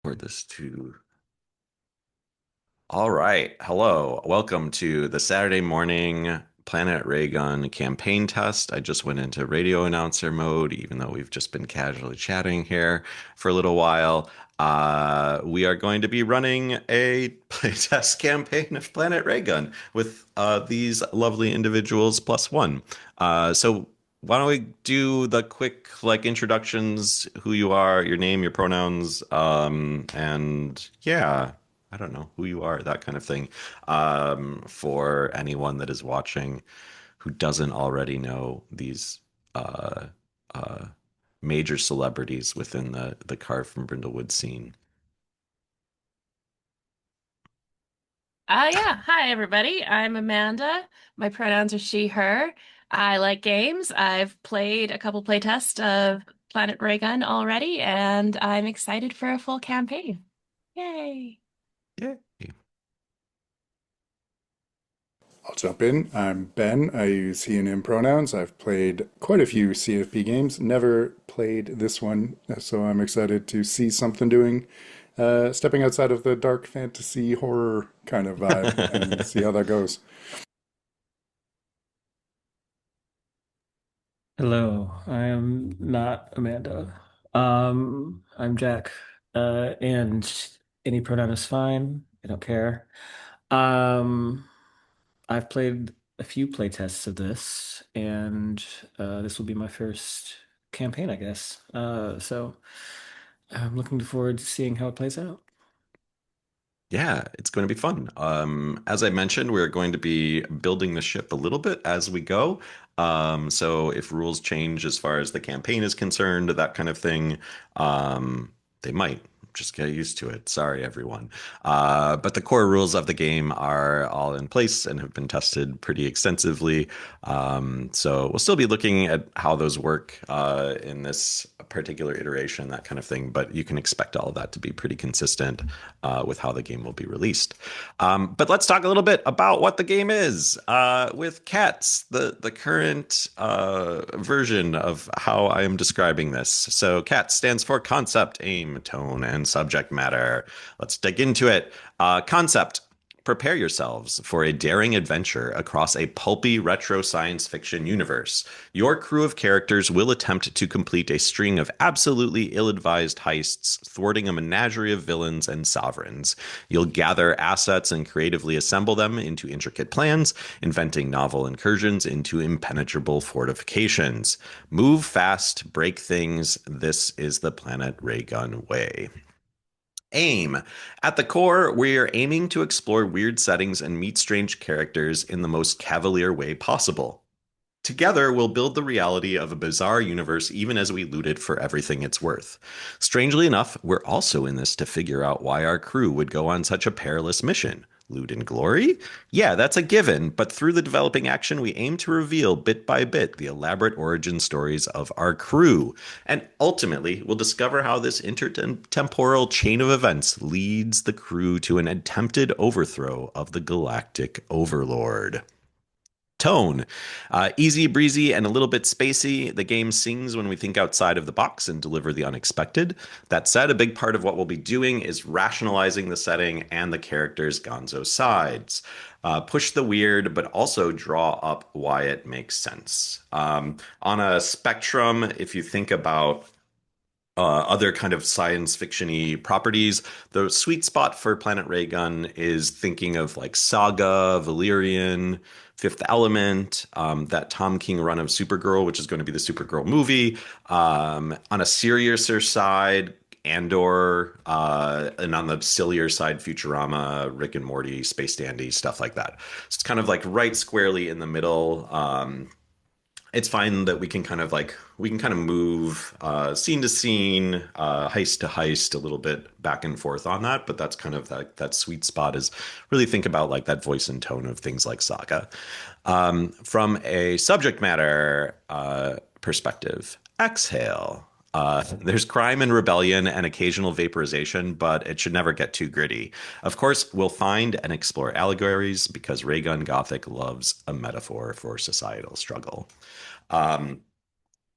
Record this too. All right. Hello. Welcome to the Saturday morning Planet Raygun campaign test. I just went into radio announcer mode, even though we've just been casually chatting here for a little while. We are going to be running a playtest campaign of Planet Raygun with these lovely individuals plus one. So why don't we do the quick introductions, who you are, your name, your pronouns, and yeah. I don't know who you are, that kind of thing. For anyone that is watching who doesn't already know these uh, uh, major celebrities within the Carve from Brindlewood scene. Yeah. Hi, everybody. I'm Amanda. My pronouns are she, her. I like games. I've played a couple playtests of Planet Raygun already, and I'm excited for a full campaign. Yay. Yay. I'll jump in. I'm Ben. I use he and him pronouns. I've played quite a few CFP games, never played this one, so I'm excited to see something stepping outside of the dark fantasy horror kind of vibe and see how that goes. Hello, I am not Amanda. I'm Jack. And any pronoun is fine. I don't care. Um, I've played a few playtests of this, and this will be my first campaign, I guess. So I'm looking forward to seeing how it plays out. Yeah, it's going to be fun. As I mentioned, we're going to be building the ship a little bit as we go. So if rules change as far as the campaign is concerned, that kind of thing, they might. Just get used to it. Sorry, everyone. But the core rules of the game are all in place and have been tested pretty extensively. So we'll still be looking at how those work in this particular iteration, that kind of thing. But you can expect all of that to be pretty consistent with how the game will be released. But let's talk a little bit about what the game is with CATS, the current version of how I am describing this. So CATS stands for concept, aim, tone, and subject matter. Let's dig into it. Concept. Prepare yourselves for a daring adventure across a pulpy retro science fiction universe. Your crew of characters will attempt to complete a string of absolutely ill-advised heists, thwarting a menagerie of villains and sovereigns. You'll gather assets and creatively assemble them into intricate plans, inventing novel incursions into impenetrable fortifications. Move fast, break things. This is the Planet Raygun way. Aim. At the core, we're aiming to explore weird settings and meet strange characters in the most cavalier way possible. Together, we'll build the reality of a bizarre universe even as we loot it for everything it's worth. Strangely enough, we're also in this to figure out why our crew would go on such a perilous mission. Loot and glory? Yeah, that's a given, but through the developing action, we aim to reveal bit by bit the elaborate origin stories of our crew. And ultimately, we'll discover how this intertemporal chain of events leads the crew to an attempted overthrow of the galactic overlord. Tone. Easy breezy and a little bit spacey. The game sings when we think outside of the box and deliver the unexpected. That said, a big part of what we'll be doing is rationalizing the setting and the characters' gonzo sides. Push the weird, but also draw up why it makes sense. On a spectrum, if you think about other kind of science fiction-y properties. The sweet spot for Planet Raygun is thinking of like Saga, Valerian, Fifth Element, that Tom King run of Supergirl, which is going to be the Supergirl movie. On a seriouser side, Andor, and on the sillier side, Futurama, Rick and Morty, Space Dandy, stuff like that. So it's kind of like right squarely in the middle. It's fine that we can kind of move scene to scene, heist to heist a little bit back and forth on that, but that's kind of that sweet spot is really think about like that voice and tone of things like Saga. From a subject matter perspective, exhale. There's crime and rebellion and occasional vaporization, but it should never get too gritty. Of course, we'll find and explore allegories because Raygun Gothic loves a metaphor for societal struggle. Um,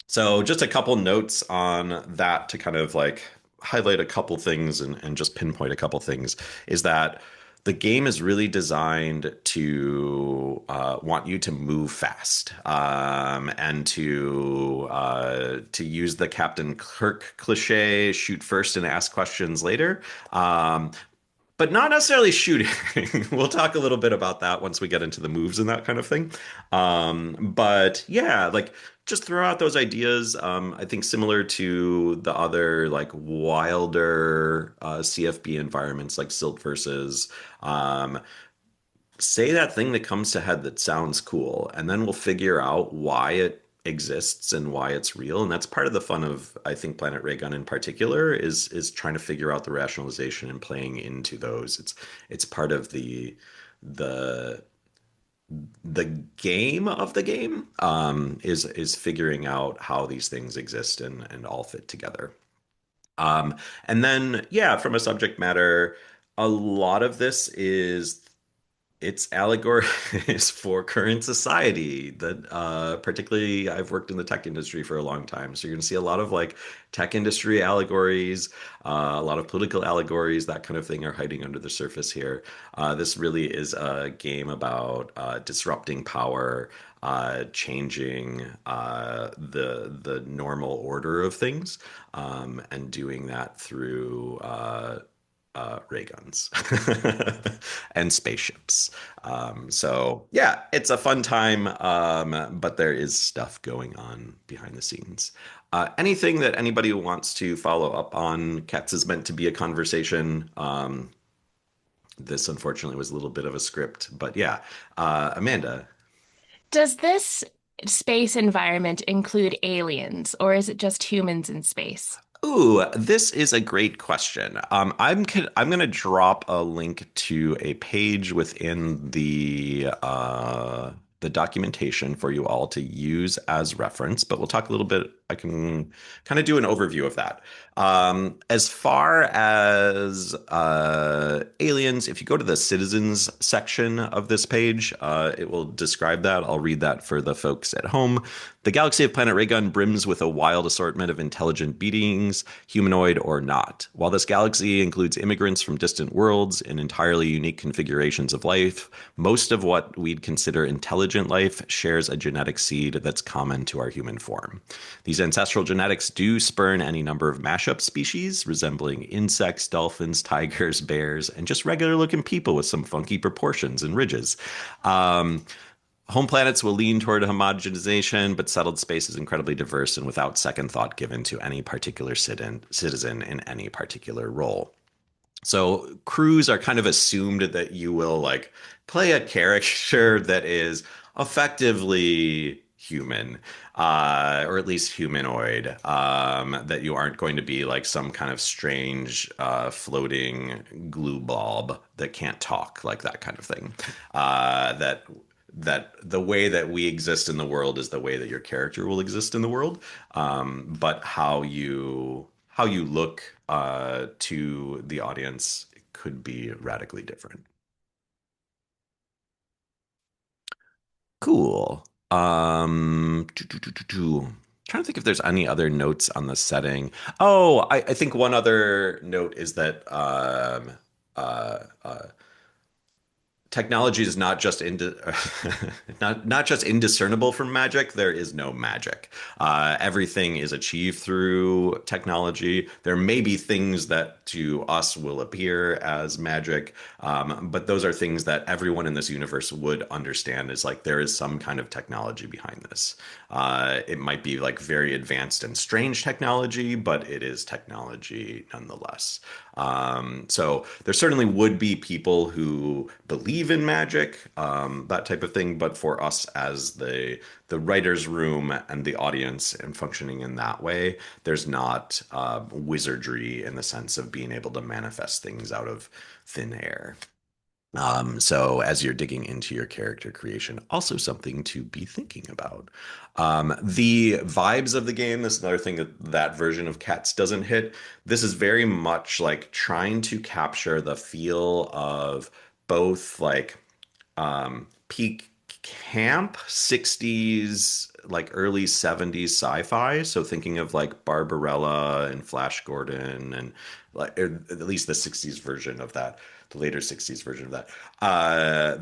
so just a couple notes on that to kind of like highlight a couple things and just pinpoint a couple things, is that the game is really designed to want you to move fast and to use the Captain Kirk cliche, shoot first and ask questions later. Um, but not necessarily shooting. We'll talk a little bit about that once we get into the moves and that kind of thing. But yeah, like just throw out those ideas. I think similar to the other like wilder CFB environments like Silt versus. Um, Say that thing that comes to head that sounds cool, and then we'll figure out why it exists and why it's real. And that's part of the fun of, I think, Planet Raygun in particular is trying to figure out the rationalization and playing into those. It's part of the the game of the game is figuring out how these things exist and all fit together. And then, yeah, from a subject matter, a lot of this is it's allegories for current society that particularly I've worked in the tech industry for a long time. So you're going to see a lot of like tech industry allegories, a lot of political allegories, that kind of thing are hiding under the surface here. This really is a game about disrupting power, changing the normal order of things, and doing that through ray guns and spaceships. So yeah, it's a fun time, but there is stuff going on behind the scenes. Anything that anybody wants to follow up on? Cats is meant to be a conversation. This unfortunately was a little bit of a script, but yeah. Amanda. Does this space environment include aliens, or is it just humans in space? Ooh, this is a great question. I'm going to drop a link to a page within the documentation for you all to use as reference, but we'll talk a little bit. I can kind of do an overview of that. As far as aliens, if you go to the citizens section of this page, it will describe that. I'll read that for the folks at home. The galaxy of Planet Raygun brims with a wild assortment of intelligent beings, humanoid or not. While this galaxy includes immigrants from distant worlds in entirely unique configurations of life, most of what we'd consider intelligent life shares a genetic seed that's common to our human form. These ancestral genetics do spurn any number of mashup species, resembling insects, dolphins, tigers, bears, and just regular looking people with some funky proportions and ridges. Um, Home planets will lean toward homogenization, but settled space is incredibly diverse and without second thought given to any particular citizen in any particular role. So crews are kind of assumed that you will like play a character that is effectively human, or at least humanoid, that you aren't going to be like some kind of strange floating glue blob that can't talk, like that kind of thing. That the way that we exist in the world is the way that your character will exist in the world, but how you look to the audience could be radically different. Cool. Trying to think if there's any other notes on the setting. Oh, I think one other note is that uh, uh, technology is not just not just indiscernible from magic. There is no magic. Everything is achieved through technology. There may be things that to us will appear as magic, but those are things that everyone in this universe would understand is like there is some kind of technology behind this. It might be like very advanced and strange technology, but it is technology nonetheless. So there certainly would be people who believe in magic, that type of thing. But for us as the writer's room and the audience and functioning in that way, there's not wizardry in the sense of being able to manifest things out of thin air. So as you're digging into your character creation, also something to be thinking about. The vibes of the game, this is another thing that that version of Cats doesn't hit. This is very much like trying to capture the feel of both like peak camp 60s, like early 70s sci-fi. So thinking of like Barbarella and Flash Gordon and like at least the 60s version of that, the later 60s version of that,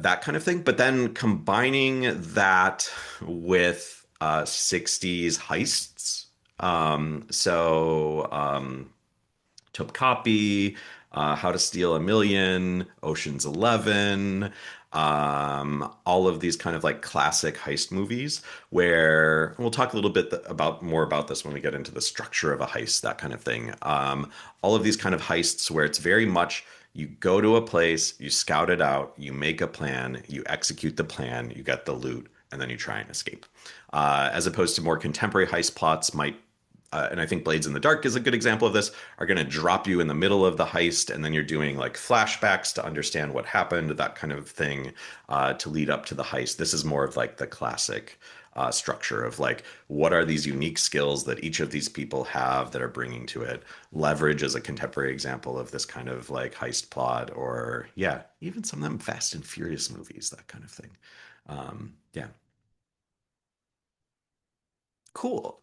that kind of thing. But then combining that with 60s heists. Topkapi, How to Steal a Million, Ocean's 11, all of these kind of like classic heist movies where we'll talk a little bit about more about this when we get into the structure of a heist, that kind of thing. All of these kind of heists where it's very much you go to a place, you scout it out, you make a plan, you execute the plan, you get the loot, and then you try and escape. As opposed to more contemporary heist plots might and I think Blades in the Dark is a good example of this, are going to drop you in the middle of the heist, and then you're doing like flashbacks to understand what happened, that kind of thing, to lead up to the heist. This is more of like the classic structure of like, what are these unique skills that each of these people have that are bringing to it? Leverage is a contemporary example of this kind of like heist plot, or yeah, even some of them Fast and Furious movies, that kind of thing. Yeah, cool.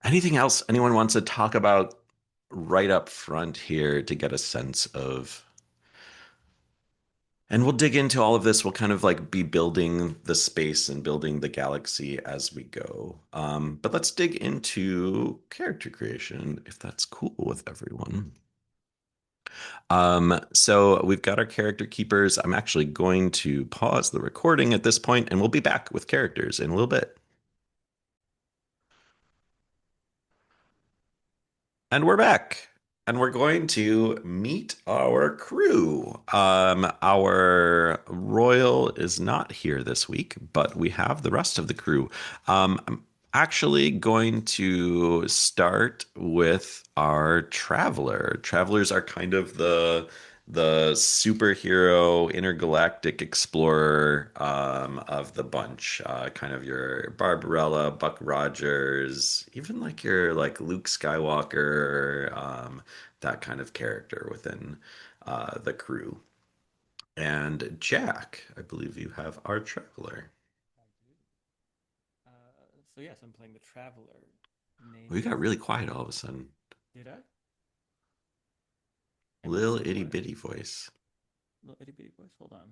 Anything else anyone wants to talk about right up front here to get a sense of? And we'll dig into all of this. We'll kind of like be building the space and building the galaxy as we go. But let's dig into character creation, if that's cool with everyone. So we've got our character keepers. I'm actually going to pause the recording at this point, and we'll be back with characters in a little bit. And we're back. And we're going to meet our crew. Our royal is not here this week, but we have the rest of the crew. I'm actually going to start with our traveler. Travelers are kind of the superhero intergalactic explorer of the bunch. Kind of your Barbarella, Buck Rogers, even like your like Luke Skywalker, that kind of character within the crew. And Jack, I believe you have our traveler. So yes, I'm playing the Traveler. Name We got is really quiet all of a sudden. Did I? Am I Little still itty quiet? bitty voice. Little itty bitty voice. Hold on.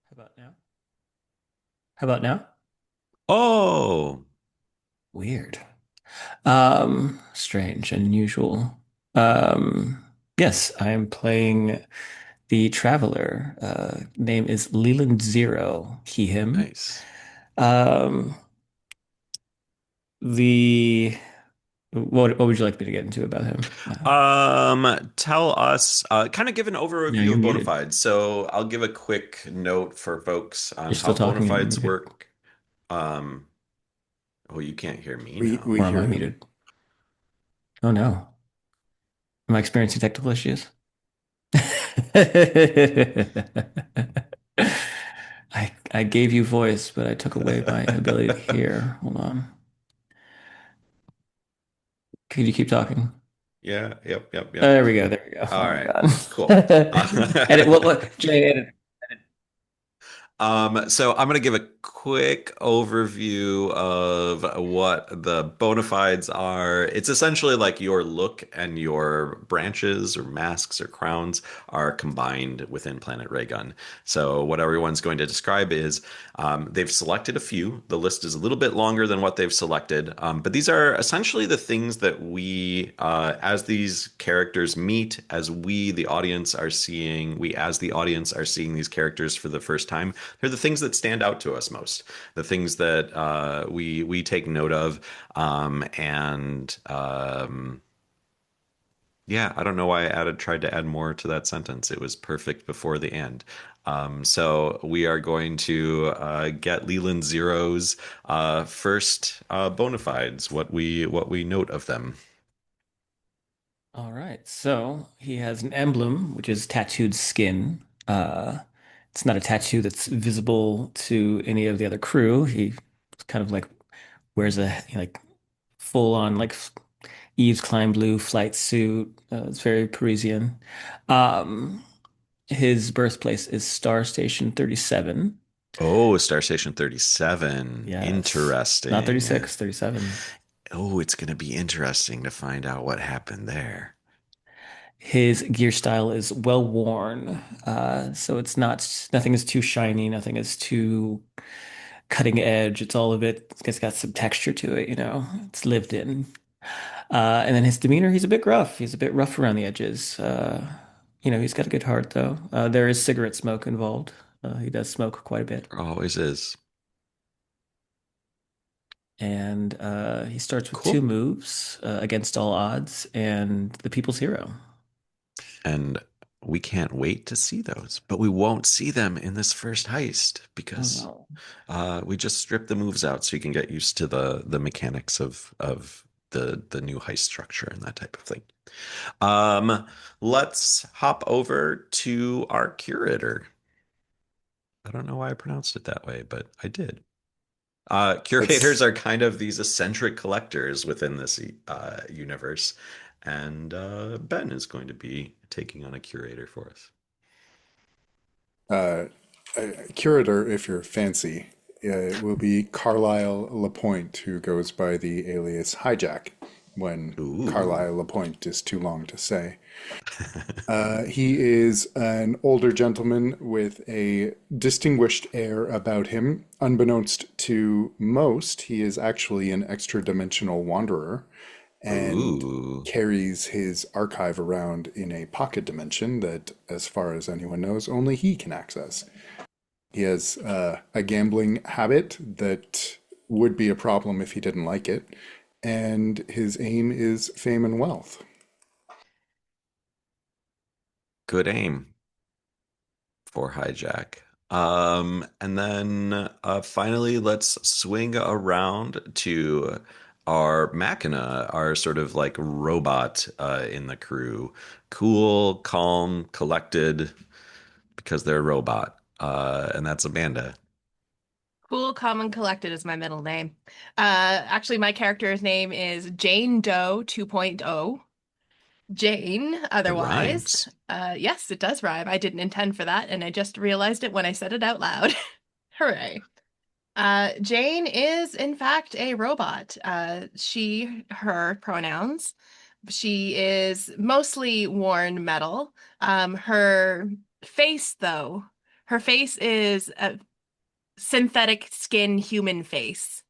How about now? How about now? Oh, Weird. Strange, unusual. Yes, I am playing the Traveler. Name is Leland Zero, he, him. nice. Um, the what would you like me to get into about him? Tell us, kind of give an No, overview you're of bona muted. fides. So I'll give a quick note for folks on You're how still bona talking and you're fides muted. work. Um, oh, you can't hear me We Or now. am hear I him. muted? Oh no. Am I experiencing technical issues? I gave you voice, but I took away my ability to hear. Hold on. Could you keep talking? Yeah, yep, yep, yep. There we go. There we go. All Oh my right, God. cool. Edit. What? Jay, edit. So I'm going to give a quick overview of what the bona fides are. It's essentially like your look and your branches or masks or crowns are combined within Planet Raygun. So what everyone's going to describe is they've selected a few. The list is a little bit longer than what they've selected, but these are essentially the things that we, as these characters meet, as we, the audience, are seeing, we as the audience are seeing these characters for the first time. They're the things that stand out to us most, the things that we take note of, and yeah, I don't know why I tried to add more to that sentence. It was perfect before the end. So we are going to get Leland Zero's first bona fides, what we note of them. All right. So he has an emblem, which is tattooed skin. It's not a tattoo that's visible to any of the other crew. He kind of like wears a like full on like Yves Klein blue flight suit. It's very Parisian. Um, his birthplace is Star Station 37. Oh, Star Station 37. Yes. Not Interesting. 36, 37. Oh, it's going to be interesting to find out what happened there. His gear style is well worn. So it's not, nothing is too shiny, nothing is too cutting edge. It's all of it. It's got some texture to it, you know. It's lived in. And then his demeanor, he's a bit gruff. He's a bit rough around the edges. He's got a good heart though. There is cigarette smoke involved. He does smoke quite a bit. There always is. And he starts with two Cool. moves against all odds and the people's hero. And we can't wait to see those, but we won't see them in this first heist Oh because no. we just stripped the moves out so you can get used to the mechanics of the new heist structure and that type of thing. Um, let's hop over to our curator. I don't know why I pronounced it that way, but I did. Curators That's are kind of these eccentric collectors within this universe, and Ben is going to be taking on a curator for us. uh, a curator, if you're fancy, will be Carlisle Lapointe, who goes by the alias Hijack when Ooh. Carlisle Lapointe is too long to say. He is an older gentleman with a distinguished air about him. Unbeknownst to most, he is actually an extra dimensional wanderer and Ooh. carries his archive around in a pocket dimension that, as far as anyone knows, only he can access. He has a gambling habit that would be a problem if he didn't like it, and his aim is fame and wealth. Good aim for hijack. And then finally, let's swing around to our Machina, our sort of like robot in the crew. Cool, calm, collected, because they're a robot. And that's Amanda. Cool, calm, and collected is my middle name. Actually, my character's name is Jane Doe 2.0. Jane, It otherwise. rhymes. Yes, it does rhyme. I didn't intend for that, and I just realized it when I said it out loud. Hooray. Jane is, in fact, a robot. She, her pronouns. She is mostly worn metal. Her face, though, her face is a synthetic skin human face.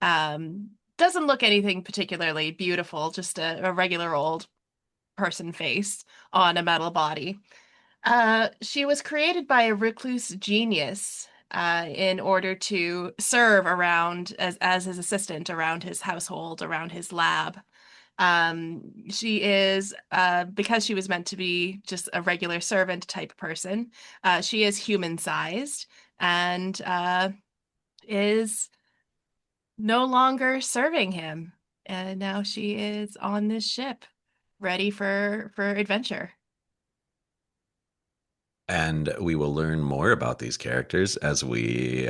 Doesn't look anything particularly beautiful, just a regular old person face on a metal body. She was created by a recluse genius in order to serve around as his assistant around his household, around his lab. She is, because she was meant to be just a regular servant type person, she is human sized and is no longer serving him. And now she is on this ship, ready for adventure. And we will learn more about these characters as we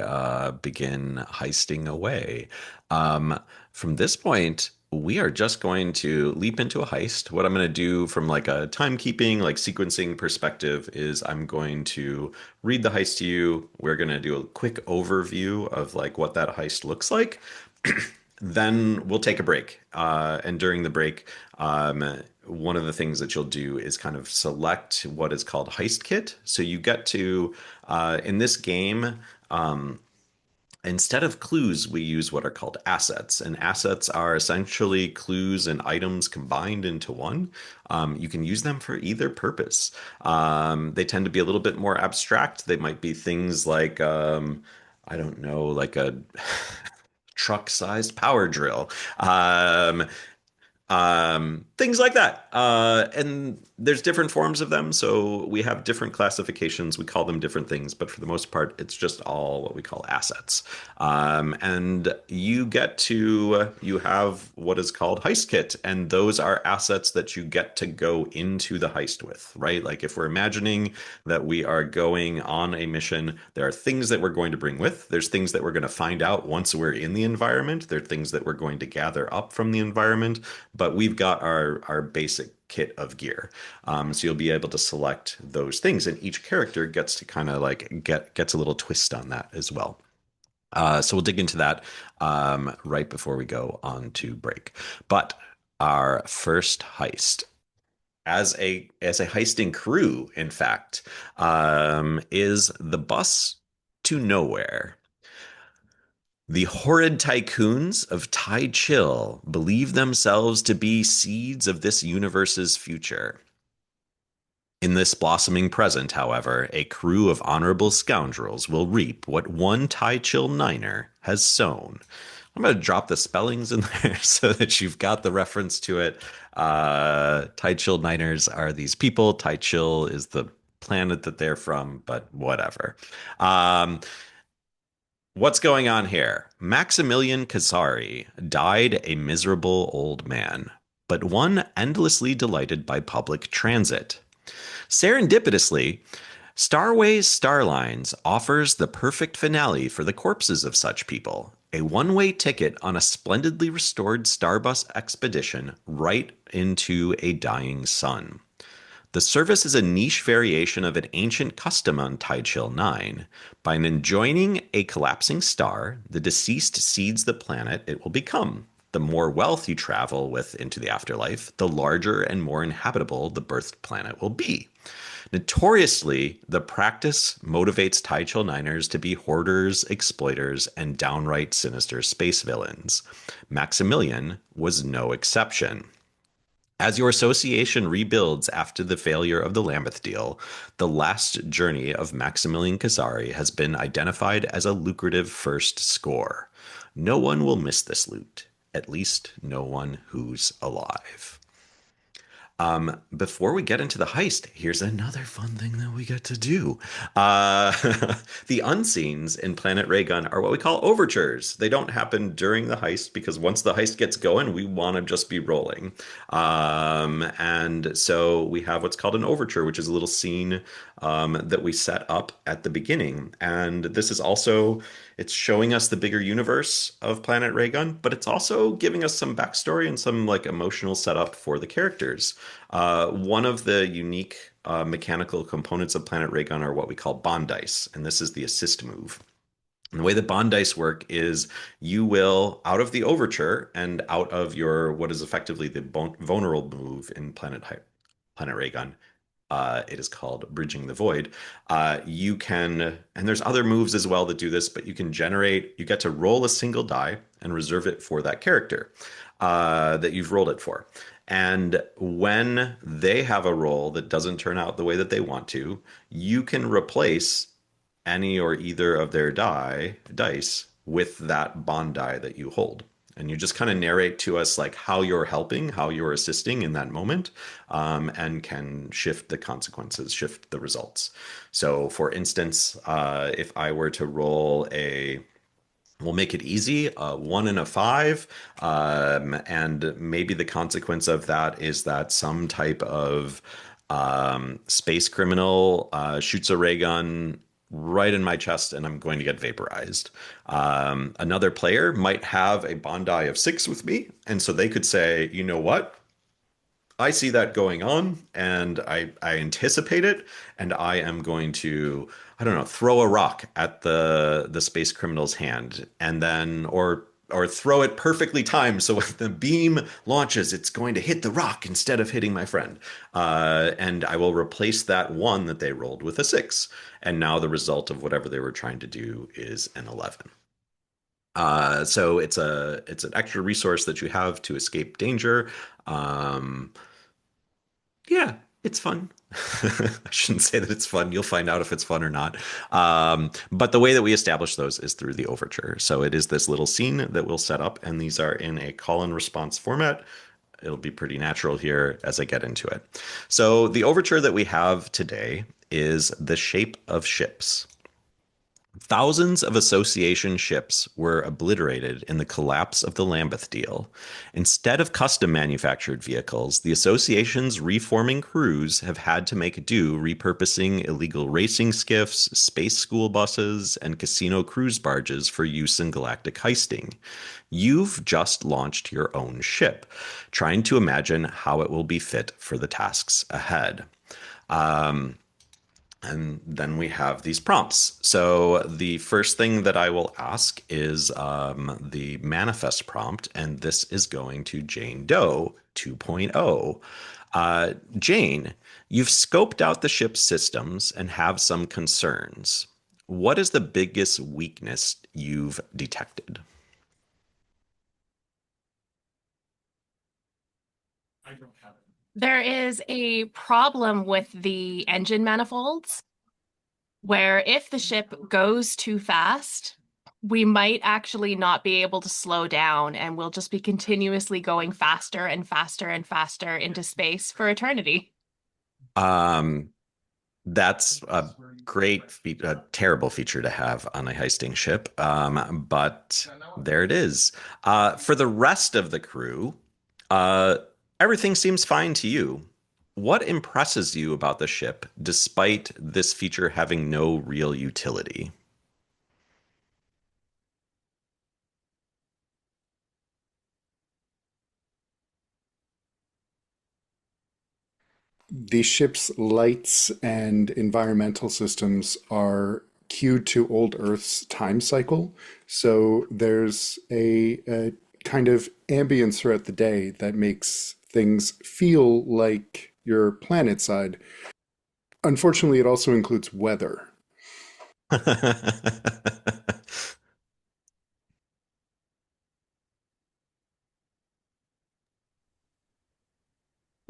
begin heisting away. Um, from this point, we are just going to leap into a heist. What I'm going to do from like a timekeeping, like sequencing perspective is I'm going to read the heist to you. We're going to do a quick overview of like what that heist looks like. Then we'll take a break. And during the break, one of the things that you'll do is kind of select what is called Heist Kit. So you get to, in this game, instead of clues, we use what are called assets. And assets are essentially clues and items combined into one. You can use them for either purpose. They tend to be a little bit more abstract. They might be things like, I don't know, like a truck-sized power drill. Things like that. And there's different forms of them. So we have different classifications. We call them different things, but for the most part, it's just all what we call assets. And you have what is called heist kit. And those are assets that you get to go into the heist with, right? Like if we're imagining that we are going on a mission, there are things that we're going to bring with. There's things that we're going to find out once we're in the environment. There are things that we're going to gather up from the environment, but we've got our basic kit of gear. So you'll be able to select those things, and each character gets to kind of like gets a little twist on that as well. So we'll dig into that right before we go on to break. But our first heist, as a heisting crew, in fact, is the bus to nowhere. The horrid tycoons of Tai Chill believe themselves to be seeds of this universe's future. In this blossoming present, however, a crew of honorable scoundrels will reap what one Tai Chill Niner has sown. I'm going to drop the spellings in there so that you've got the reference to it. Tai Chill Niners are these people. Tai Chill is the planet that they're from, but whatever. What's going on here? Maximilian Casari died a miserable old man, but one endlessly delighted by public transit. Serendipitously, Starways Starlines offers the perfect finale for the corpses of such people. A one-way ticket on a splendidly restored Starbus expedition right into a dying sun. The service is a niche variation of an ancient custom on Tidechil 9. By enjoining a collapsing star, the deceased seeds the planet it will become. The more wealth you travel with into the afterlife, the larger and more inhabitable the birthed planet will be. Notoriously, the practice motivates Tidechil Niners to be hoarders, exploiters, and downright sinister space villains. Maximilian was no exception. As your association rebuilds after the failure of the Lambeth deal, the last journey of Maximilian Casari has been identified as a lucrative first score. No one will miss this loot, at least no one who's alive. Before we get into the heist, here's another fun thing that we get to do. Uh, the unseens in Planet Raygun are what we call overtures. They don't happen during the heist because once the heist gets going, we want to just be rolling. And so we have what's called an overture, which is a little scene that we set up at the beginning. And this is also, it's showing us the bigger universe of Planet Raygun, but it's also giving us some backstory and some like emotional setup for the characters. One of the unique mechanical components of Planet Raygun are what we call bond dice, and this is the assist move. And the way that bond dice work is you will, out of the overture and out of your what is effectively the vulnerable move in Planet Raygun, it is called Bridging the Void. You can, and there's other moves as well that do this, but you get to roll a single die and reserve it for that character that you've rolled it for. And when they have a roll that doesn't turn out the way that they want to, you can replace any or either of their dice with that bond die that you hold. And you just kind of narrate to us like how you're helping, how you're assisting in that moment, and can shift the consequences, shift the results. So, for instance, if I were to roll we'll make it easy, 1 and a 5, and maybe the consequence of that is that some type of space criminal shoots a ray gun right in my chest and I'm going to get vaporized. Another player might have a Bondi of 6 with me, and so they could say, you know what? I see that going on and I anticipate it, and I am going to, I don't know, throw a rock at the space criminal's hand, and then or throw it perfectly timed so when the beam launches, it's going to hit the rock instead of hitting my friend. And I will replace that 1 that they rolled with a 6. And now the result of whatever they were trying to do is an 11. So it's an extra resource that you have to escape danger. Um, yeah, it's fun. I shouldn't say that it's fun. You'll find out if it's fun or not. But the way that we establish those is through the overture. So it is this little scene that we'll set up, and these are in a call and response format. it'll be pretty natural here as I get into it. So, the overture that we have today is the shape of ships. Thousands of association ships were obliterated in the collapse of the Lambeth deal. Instead of custom manufactured vehicles, the association's reforming crews have had to make do repurposing illegal racing skiffs, space school buses, and casino cruise barges for use in galactic heisting. You've just launched your own ship, trying to imagine how it will be fit for the tasks ahead. Um, and then we have these prompts. So the first thing that I will ask is the manifest prompt, and this is going to Jane Doe 2.0. Jane, you've scoped out the ship's systems and have some concerns. What is the biggest weakness you've detected? There is a problem with the engine manifolds where if the ship goes too fast, we might actually not be able to slow down and we'll just be continuously going faster and faster and faster into space for eternity. Um, That's a terrible feature to have on a heisting ship. But there it is. For the rest of the crew, uh, everything seems fine to you. What impresses you about the ship, despite this feature having no real utility? The ship's lights and environmental systems are cued to old Earth's time cycle. So there's a kind of ambience throughout the day that makes things feel like your planet side. Unfortunately, it also includes weather.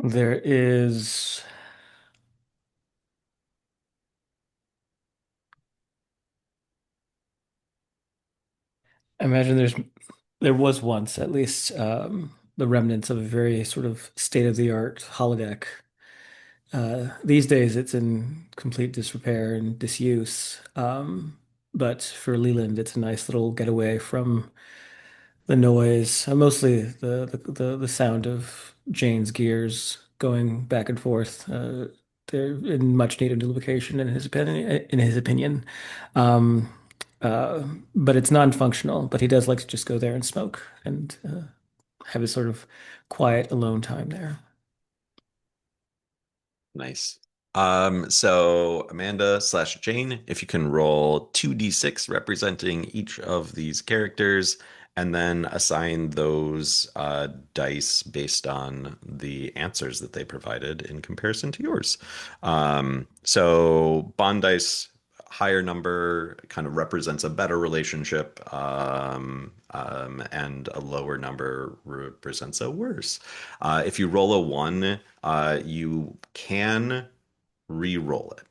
There is, I imagine there was once at least the remnants of a very sort of state-of-the-art holodeck. These days, it's in complete disrepair and disuse. But for Leland, it's a nice little getaway from the noise, mostly the sound of Jane's gears going back and forth. They're in much needed lubrication in his opinion. In his opinion, um, uh, but it's non-functional. But he does like to just go there and smoke and have his sort of quiet, alone time there. Nice. So Amanda slash Jane, if you can roll 2d6 representing each of these characters, and then assign those dice based on the answers that they provided in comparison to yours. So Bond dice, higher number kind of represents a better relationship, and a lower number represents a worse. If you roll a one, you can re-roll it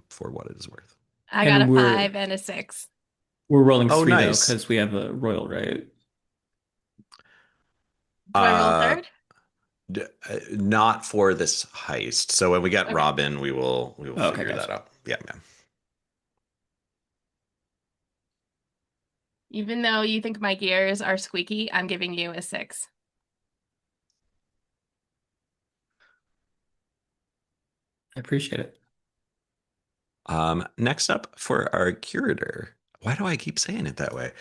for what it is worth. I got a And five and a six. we're rolling Oh, three though nice. because we have a royal, right? Do I roll a Uh, third? Not for this heist. So when we get Okay. Robin, we will Oh, okay, figure that gotcha. out. Yeah, man. Even though you think my gears are squeaky, I'm giving you a six. I appreciate it. Next up for our curator. Why do I keep saying it that way?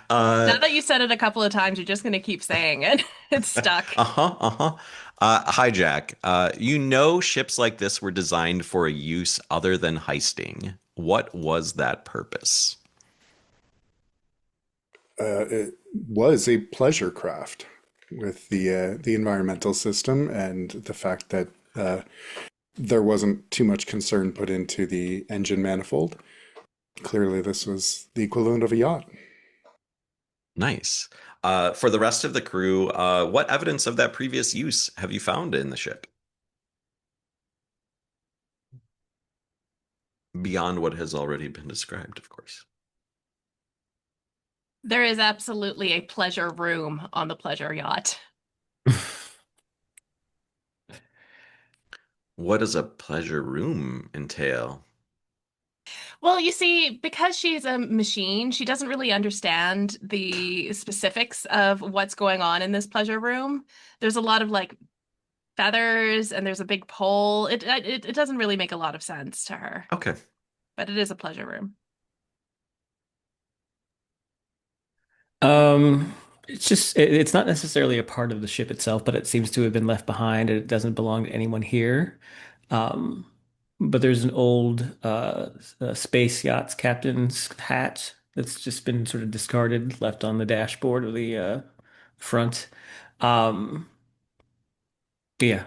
uh, Now that you said it a couple of times, you're just going to keep saying it. It's stuck. uh-huh, uh-huh. Hi, Jack. You know ships like this were designed for a use other than heisting. What was that purpose? It was a pleasure craft with the environmental system and the fact that there wasn't too much concern put into the engine manifold. Clearly, this was the equivalent of a yacht. Nice. For the rest of the crew, what evidence of that previous use have you found in the ship? Beyond what has already been described, of course. There is absolutely a pleasure room on the pleasure yacht. What does a pleasure room entail? Well, you see, because she's a machine, she doesn't really understand the specifics of what's going on in this pleasure room. There's a lot of like feathers and there's a big pole. It doesn't really make a lot of sense to her, Okay. but it is a pleasure room. Um, it's just it's not necessarily a part of the ship itself, but it seems to have been left behind and it doesn't belong to anyone here. Um, but there's an old space yacht's captain's hat that's just been sort of discarded, left on the dashboard of the front. Um, yeah.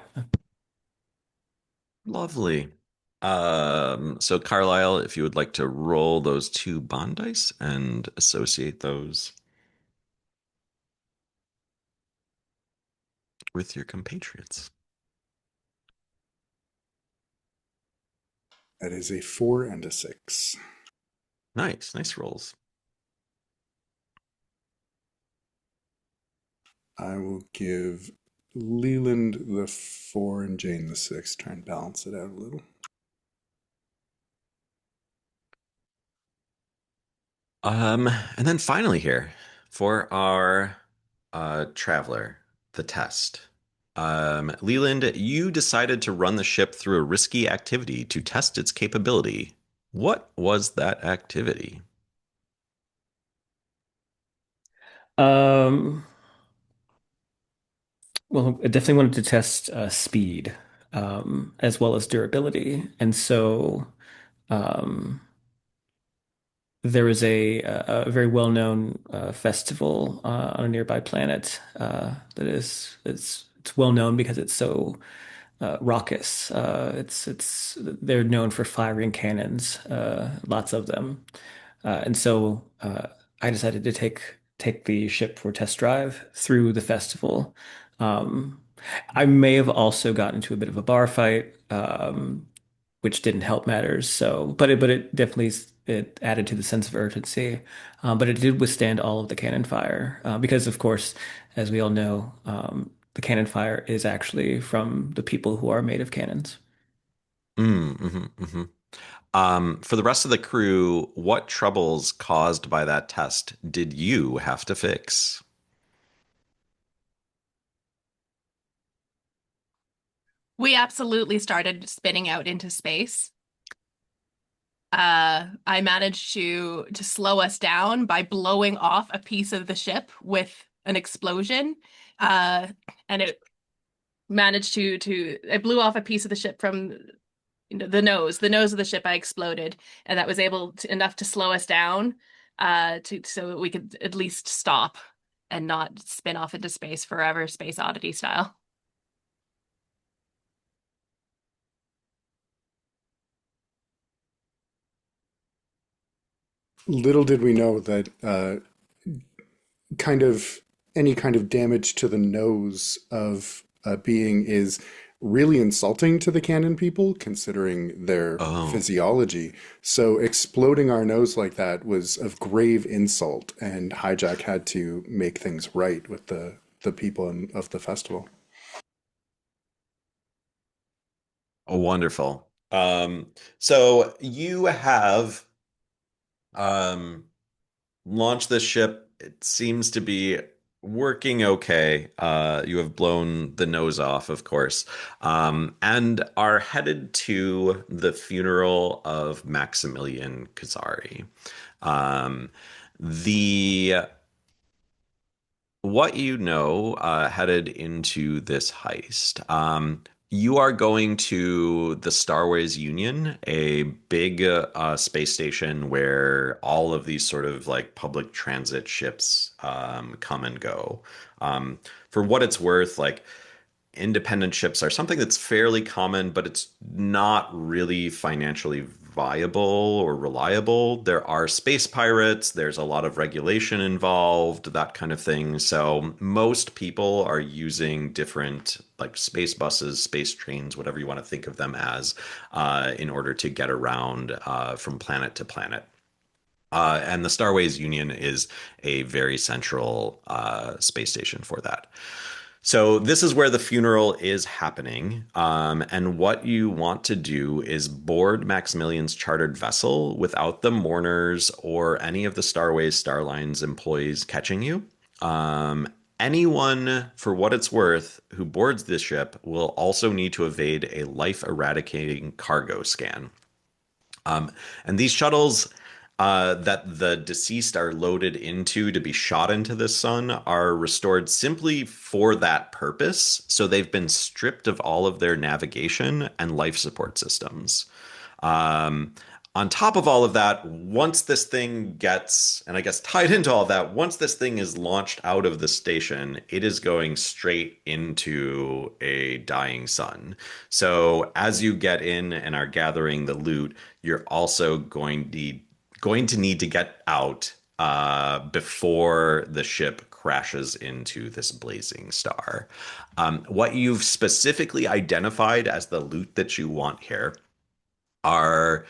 Lovely. So Carlisle, if you would like to roll those two bond dice and associate those with your compatriots. That is a 4 and a 6. Nice, nice rolls. I will give Leland the 4 and Jane the 6. Try and balance it out a little. And then finally here for our traveler, the test. Leland, you decided to run the ship through a risky activity to test its capability. What was that activity? Um, well, I definitely wanted to test speed as well as durability, and so. Um, there is a very well-known festival on a nearby planet that is it's well known because it's so raucous. It's they're known for firing cannons, lots of them, and so I decided to take the ship for a test drive through the festival. Um, I may have also gotten into a bit of a bar fight, which didn't help matters. So, but it definitely it added to the sense of urgency. But it did withstand all of the cannon fire because, of course, as we all know, the cannon fire is actually from the people who are made of cannons. Mm-hmm. For the rest of the crew, what troubles caused by that test did you have to fix? We absolutely started spinning out into space. I managed to slow us down by blowing off a piece of the ship with an explosion. Uh, and it managed to I blew off a piece of the ship from the nose of the ship I exploded, and that was enough to slow us down, to so that we could at least stop and not spin off into space forever, Space Oddity style. Little did we know that kind of any kind of damage to the nose of a being is really insulting to the Cannon people, considering their Oh, physiology. So exploding our nose like that was of grave insult, and Hijack had to make things right with the people of the festival. wonderful. So you have um, launched this ship. It seems to be working okay. You have blown the nose off, of course, and are headed to the funeral of Maximilian Kazari. Um, the what you know headed into this heist. You are going to the Starways Union, a big space station where all of these sort of like public transit ships come and go. For what it's worth, like independent ships are something that's fairly common, but it's not really financially viable or reliable. There are space pirates, there's a lot of regulation involved, that kind of thing. So most people are using different like space buses, space trains, whatever you want to think of them as, in order to get around from planet to planet. And the Starways Union is a very central space station for that. So this is where the funeral is happening. And what you want to do is board Maximilian's chartered vessel without the mourners or any of the Starways Starlines employees catching you. Um, Anyone, for what it's worth, who boards this ship will also need to evade a life eradicating cargo scan. Um, and these shuttles that the deceased are loaded into to be shot into the sun are restored simply for that purpose. So they've been stripped of all of their navigation and life support systems. Um, on top of all of that, once this thing gets, and I guess tied into all of that, once this thing is launched out of the station, it is going straight into a dying sun. So as you get in and are gathering the loot, you're also going to need to get out before the ship crashes into this blazing star. What you've specifically identified as the loot that you want here are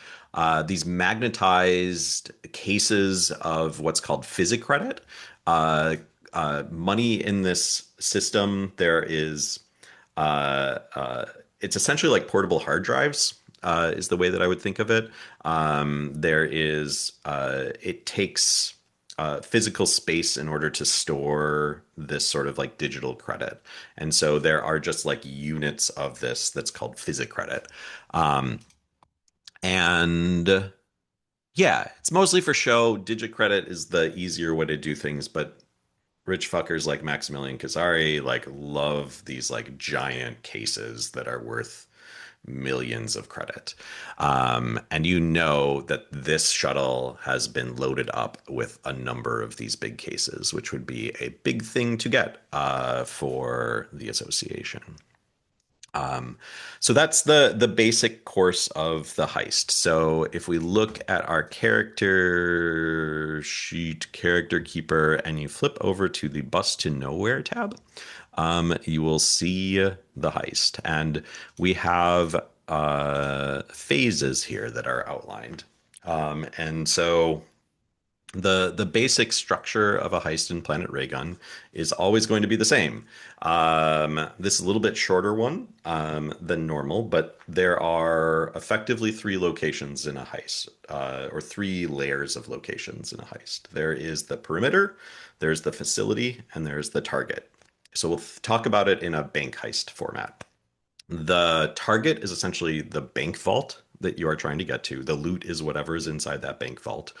these magnetized cases of what's called physic Uh, Money in this system, there is it's essentially like portable hard drives, is the way that I would think of it. It takes physical space in order to store this sort of like digital credit. And so there are just like units of this that's called physic credit. Um, and yeah, it's mostly for show. Digit credit is the easier way to do things, but rich fuckers like Maximilian Kazari like love these like giant cases that are worth millions of credit. And you know that this shuttle has been loaded up with a number of these big cases, which would be a big thing to get for the association. Um, so that's the basic course of the heist. So if we look at our character sheet, character keeper, and you flip over to the bus to nowhere tab, you will see the heist. And we have phases here that are outlined. And so the basic structure of a heist in Planet Raygun is always going to be the same. This is a little bit shorter one than normal, but there are effectively three locations in a heist, or three layers of locations in a heist. There is the perimeter, there's the facility, and there's the target. So we'll talk about it in a bank heist format. The target is essentially the bank vault that you are trying to get to. The loot is whatever is inside that bank vault.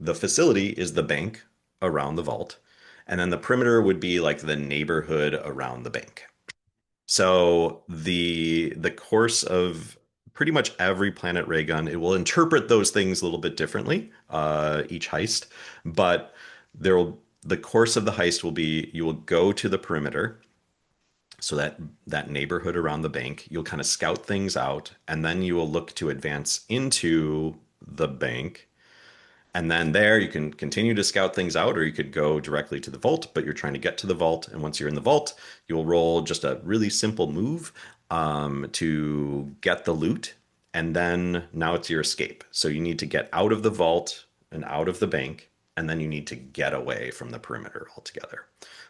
The facility is the bank around the vault. And then the perimeter would be like the neighborhood around the bank. So the course of pretty much every Planet Raygun, it will interpret those things a little bit differently, each heist. But the course of the heist will be you will go to the perimeter, so that neighborhood around the bank. You'll kind of scout things out, and then you will look to advance into the bank, and then there you can continue to scout things out, or you could go directly to the vault, but you're trying to get to the vault. And once you're in the vault, you'll roll just a really simple move to get the loot. And then now it's your escape. So you need to get out of the vault and out of the bank, and then you need to get away from the perimeter altogether.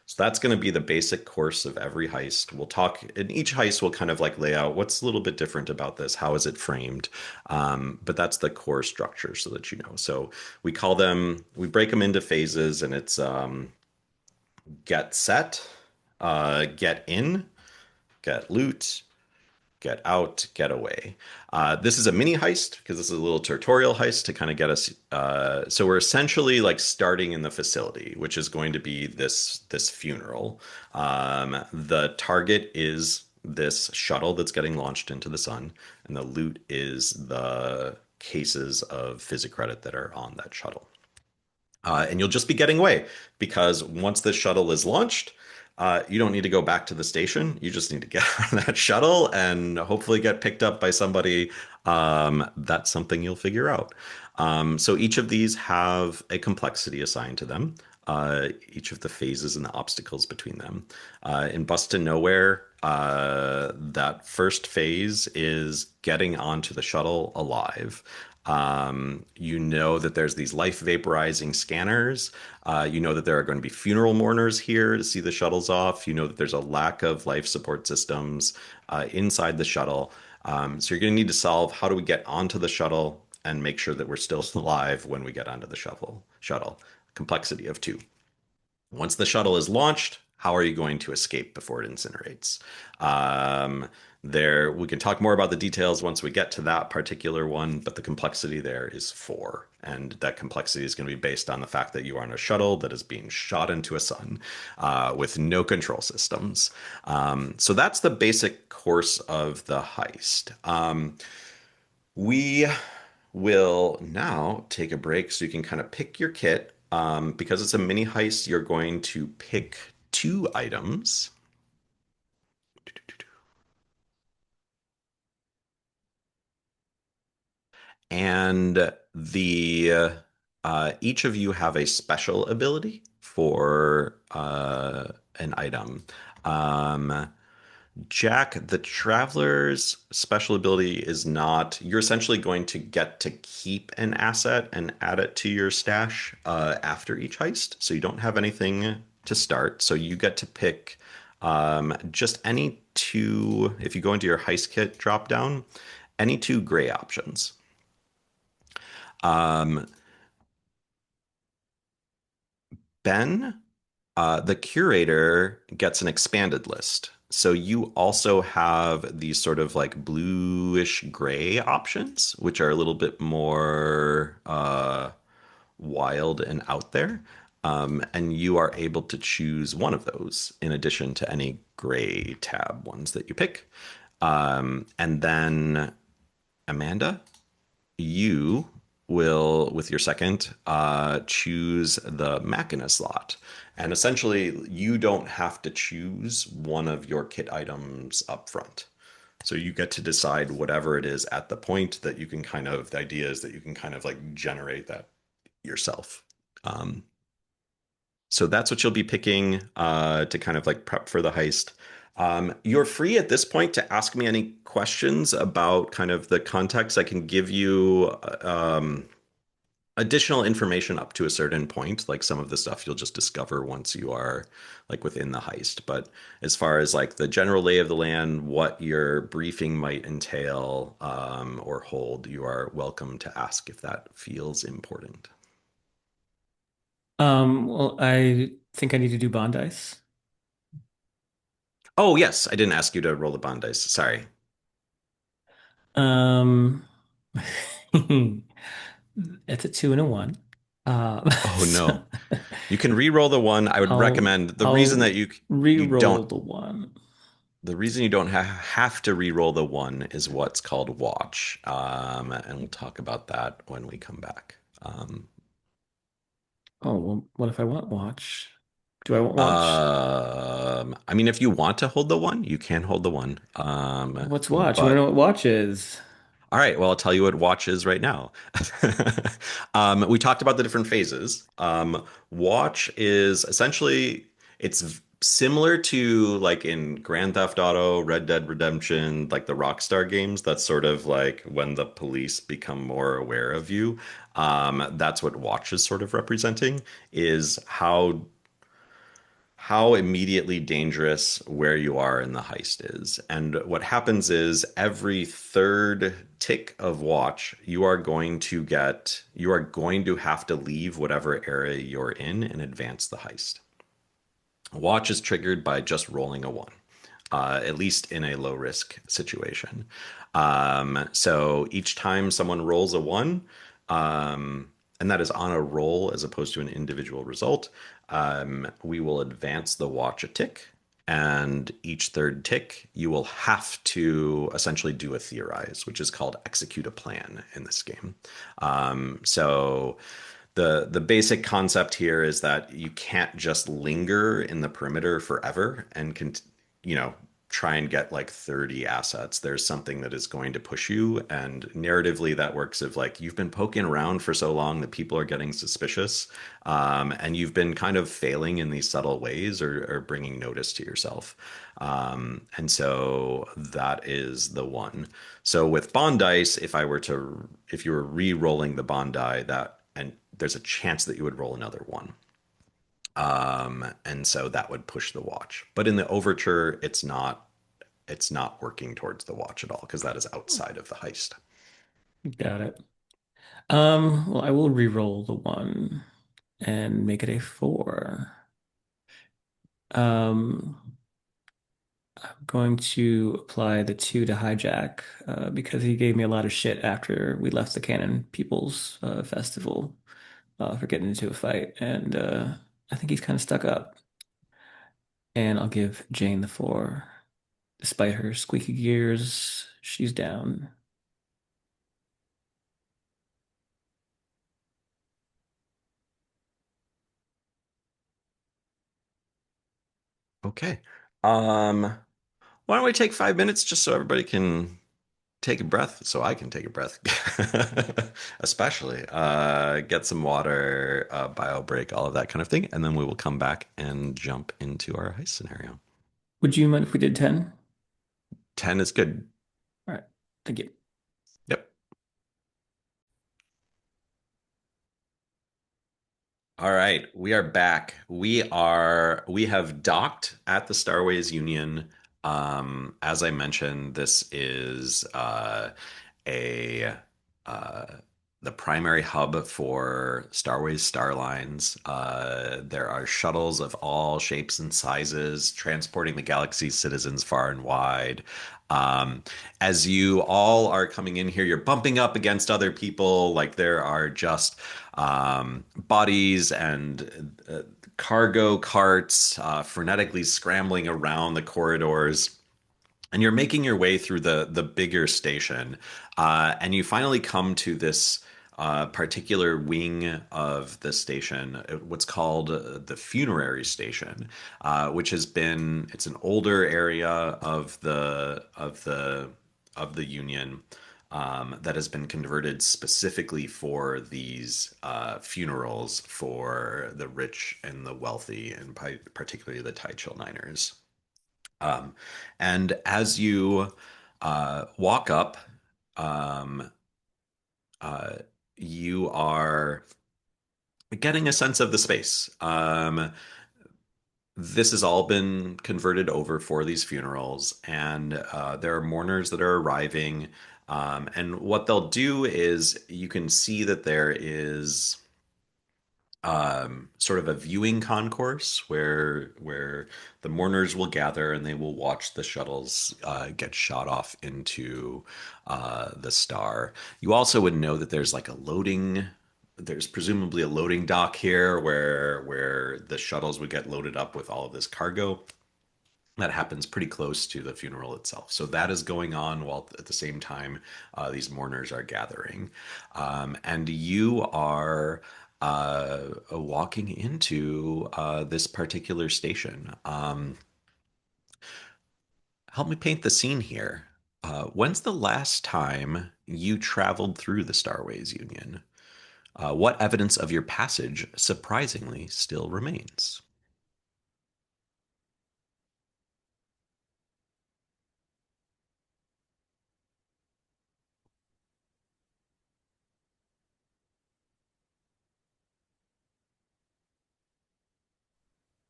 So that's going to be the basic course of every heist. We'll talk, in each heist, we'll kind of like lay out what's a little bit different about this, how is it framed, but that's the core structure so that you know. So we break them into phases, and it's get set, get in, get loot, get out, get away. This is a mini heist because this is a little tutorial heist to kind of get us. So we're essentially like starting in the facility, which is going to be this funeral. The target is this shuttle that's getting launched into the sun, and the loot is the cases of physic credit that are on that shuttle. And you'll just be getting away because once the shuttle is launched, you don't need to go back to the station. You just need to get on that shuttle and hopefully get picked up by somebody. That's something you'll figure out. So each of these have a complexity assigned to them, each of the phases and the obstacles between them. In Bust to Nowhere, that first phase is getting onto the shuttle alive. You know that there's these life vaporizing scanners. You know that there are going to be funeral mourners here to see the shuttles off. You know that there's a lack of life support systems inside the shuttle. So you're going to need to solve how do we get onto the shuttle and make sure that we're still alive when we get onto the shuttle. Complexity of two. Once the shuttle is launched, how are you going to escape before it incinerates? Um, there, we can talk more about the details once we get to that particular one, but the complexity there is four. And that complexity is going to be based on the fact that you are on a shuttle that is being shot into a sun with no control systems. So that's the basic course of the heist. We will now take a break so you can kind of pick your kit. Because it's a mini heist, you're going to pick two items. And the each of you have a special ability for an item. Um, Jack, the Traveler's special ability is not, you're essentially going to get to keep an asset and add it to your stash after each heist. So you don't have anything to start. So you get to pick just any two, if you go into your heist kit drop down, any two gray options. Um, Ben, the curator gets an expanded list. So you also have these sort of like bluish gray options, which are a little bit more wild and out there. And you are able to choose one of those in addition to any gray tab ones that you pick. And then Amanda, you will, with your second, choose the Machina slot. And essentially, you don't have to choose one of your kit items up front. So you get to decide whatever it is at the point that you can kind of, the idea is that you can kind of like generate that yourself. Um, so that's what you'll be picking to kind of like prep for the heist. You're free at this point to ask me any questions about kind of the context. I can give you additional information up to a certain point, like some of the stuff you'll just discover once you are like within the heist. But as far as like the general lay of the land, what your briefing might entail or hold, you are welcome to ask if that feels important. Well, I think I need to do bond dice. Oh, yes, I didn't ask you to roll the bond dice. Sorry. Um, it's a two and a one. Oh So no. You can re-roll the one. I would recommend the reason I'll that you re-roll don't the one. the reason you don't have to re-roll the one is what's called watch. And we'll talk about that when we come back. Oh, well, what if I want watch? Do I want watch? I mean, if you want to hold the one, you can hold the one. What's watch? I want to know But what watch is. all right, well, I'll tell you what watch is right now. We talked about the different phases. Watch is essentially it's similar to like in Grand Theft Auto, Red Dead Redemption, like the Rockstar games. That's sort of like when the police become more aware of you. That's what watch is sort of representing, is how immediately dangerous where you are in the heist is. And what happens is every third tick of watch, you are going to have to leave whatever area you're in and advance the heist. Watch is triggered by just rolling a one, at least in a low risk situation. So each time someone rolls a one, and that is on a roll as opposed to an individual result, we will advance the watch a tick. And each third tick, you will have to essentially do a theorize, which is called execute a plan in this game. So the basic concept here is that you can't just linger in the perimeter forever and you know try and get like 30 assets. There's something that is going to push you. And narratively, that works of like you've been poking around for so long that people are getting suspicious. And you've been kind of failing in these subtle ways or bringing notice to yourself. And so that is the one. So with Bond dice, if you were re-rolling the Bond die, and there's a chance that you would roll another one. And so that would push the watch. But in the overture, it's not working towards the watch at all because that is outside of the heist. Got it. Well, I will re-roll the one and make it a 4. Um, I'm going to apply the 2 to hijack because he gave me a lot of shit after we left the Cannon People's Festival for getting into a fight, and I think he's kind of stuck up. And I'll give Jane the 4. Despite her squeaky gears, she's down. Okay. Um, why don't we take 5 minutes just so everybody can take a breath, so I can take a breath, especially get some water, bio break, all of that kind of thing, and then we will come back and jump into our heist scenario. Would you mind if we did 10? 10 is good. All right. Thank you. Yep. All right, we are back. We have docked at the Starways Union. As I mentioned, this is a uh, the primary hub for Starways Starlines. There are shuttles of all shapes and sizes transporting the galaxy's citizens far and wide. Um, as you all are coming in here, you're bumping up against other people. Like there are just bodies and cargo carts frenetically scrambling around the corridors. And you're making your way through the bigger station, and you finally come to this particular wing of the station, what's called the funerary station, which it's an older area of the Union. That has been converted specifically for these funerals for the rich and the wealthy, and particularly the Tai Niners. Um, and as you walk up, um, uh, you are getting a sense of the space. This has all been converted over for these funerals, and there are mourners that are arriving. And what they'll do is you can see that there is sort of a viewing concourse where the mourners will gather and they will watch the shuttles get shot off into the star. You also would know that there's presumably a loading dock here where the shuttles would get loaded up with all of this cargo. That happens pretty close to the funeral itself. So that is going on while at the same time these mourners are gathering. And you are walking into this particular station. Help me paint the scene here. When's the last time you traveled through the Starways Union? What evidence of your passage surprisingly still remains?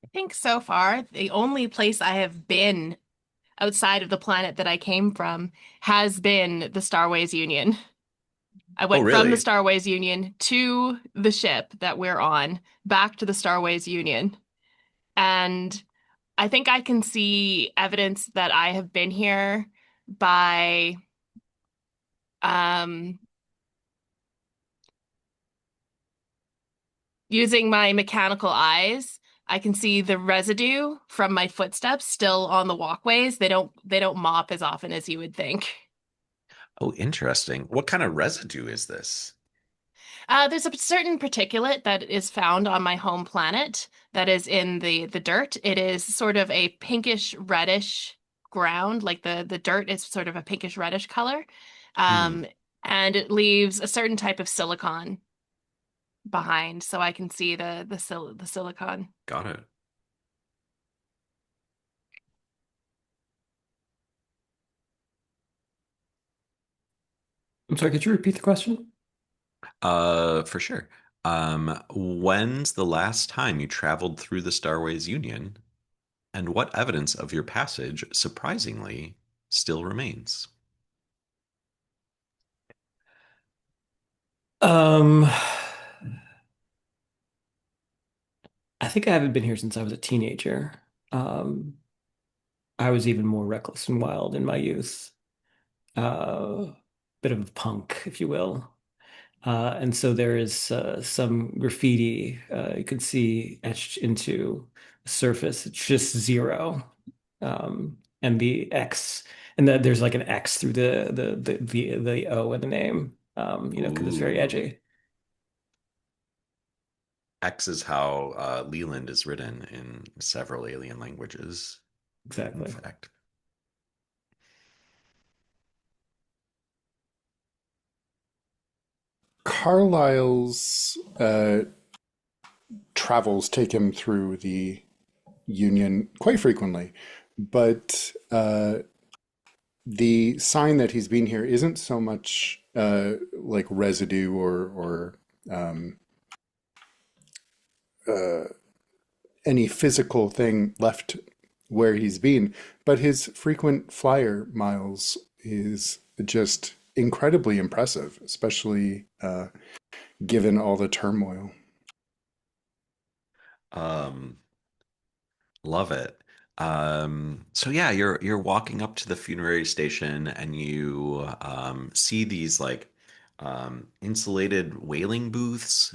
I think so far, the only place I have been outside of the planet that I came from has been the Starways Union. I Oh, went from the really? Starways Union to the ship that we're on, back to the Starways Union. And I think I can see evidence that I have been here by um, using my mechanical eyes. I can see the residue from my footsteps still on the walkways. They don't mop as often as you would think. Oh, interesting. What kind of residue is this? There's a certain particulate that is found on my home planet that is in the dirt. It is sort of a pinkish reddish ground, like the dirt is sort of a pinkish reddish color. Hmm. Um, and it leaves a certain type of silicon behind, so I can see the silicon. Got it. I'm sorry, could you repeat the question? For sure. When's the last time you traveled through the Starways Union, and what evidence of your passage, surprisingly, still remains? Um, I think I haven't been here since I was a teenager. Um, I was even more reckless and wild in my youth. Bit of a punk, if you will. And so there is some graffiti you can see etched into the surface. It's just zero. And the X, and there's like an X through the O in the name, because it's very Ooh. edgy. X is how Leland is written in several alien languages, in Exactly. fact. Carlyle's travels take him through the Union quite frequently, but the sign that he's been here isn't so much like residue or um, uh, any physical thing left where he's been, but his frequent flyer miles is just incredibly impressive, especially given all the turmoil. Um, Love it. So yeah, you're walking up to the funerary station and you see these like insulated wailing booths.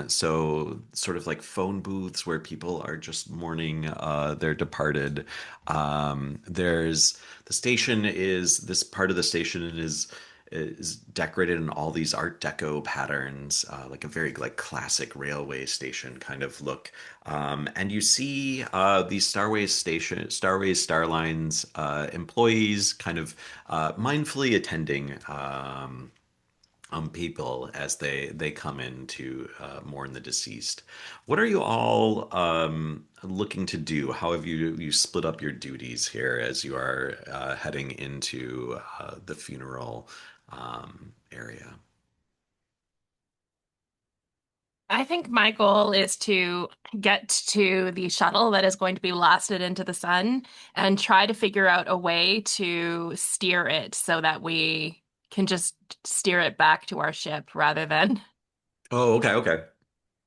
So sort of like phone booths where people are just mourning their departed. There's the station is this part of the station is decorated in all these Art Deco patterns, like a very like classic railway station kind of look. And you see these Starways Starlines employees kind of mindfully attending people as they come in to mourn the deceased. What are you all looking to do? How have you split up your duties here as you are heading into the funeral area? I think my goal is to get to the shuttle that is going to be blasted into the sun and try to figure out a way to steer it so that we can just steer it back to our ship rather than, Oh, okay, okay.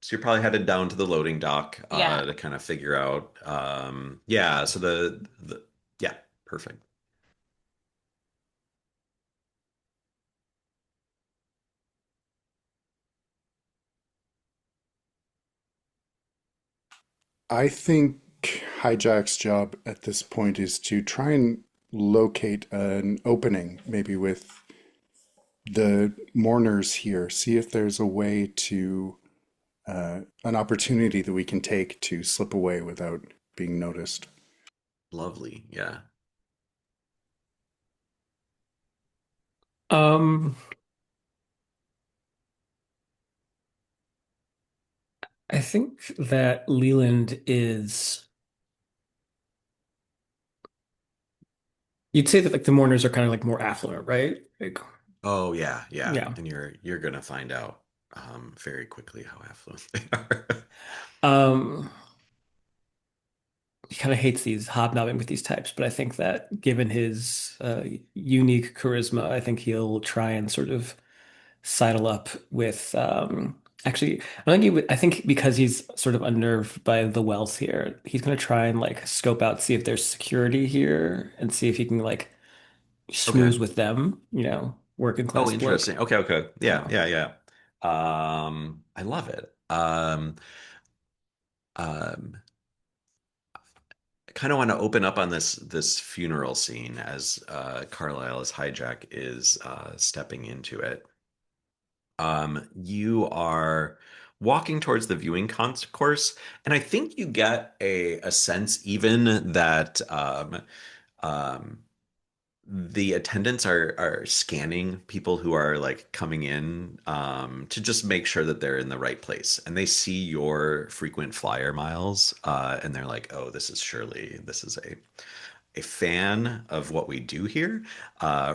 So you're probably headed down to the loading dock yeah. to kind of figure out. Yeah, so the yeah, perfect. I think Hijack's job at this point is to try and locate an opening, maybe with the mourners here, see if there's a way to, an opportunity that we can take to slip away without being noticed. Lovely. Yeah. Um, I think that Leland is. You'd say that like the mourners are kind of like more affluent, right? Like, Oh yeah, yeah. yeah. And you're gonna find out very quickly how affluent they are. Um, he kind of hates these hobnobbing with these types, but I think that given his unique charisma, I think he'll try and sort of sidle up with. Actually, I don't think he would. I think because he's sort of unnerved by the wealth here, he's gonna try and like scope out, see if there's security here, and see if he can like Okay. schmooze with them. Working Oh, class bloke. interesting. Okay, okay. Yeah, Yeah. yeah, yeah. I love it. Um, I kind of want to open up on this funeral scene as Carlisle as Hijack is stepping into it. You are walking towards the viewing concourse, and I think you get a sense even that Um, the attendants are scanning people who are like coming in to just make sure that they're in the right place, and they see your frequent flyer miles, and they're like, "Oh, this is a fan of what we do here.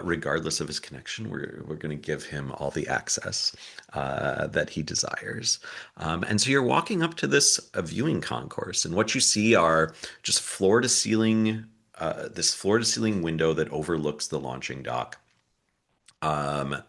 Regardless of his connection, we're going to give him all the access that he desires." And so you're walking up to this viewing concourse, and what you see are just floor to ceiling. This floor to ceiling window that overlooks the launching dock. Um,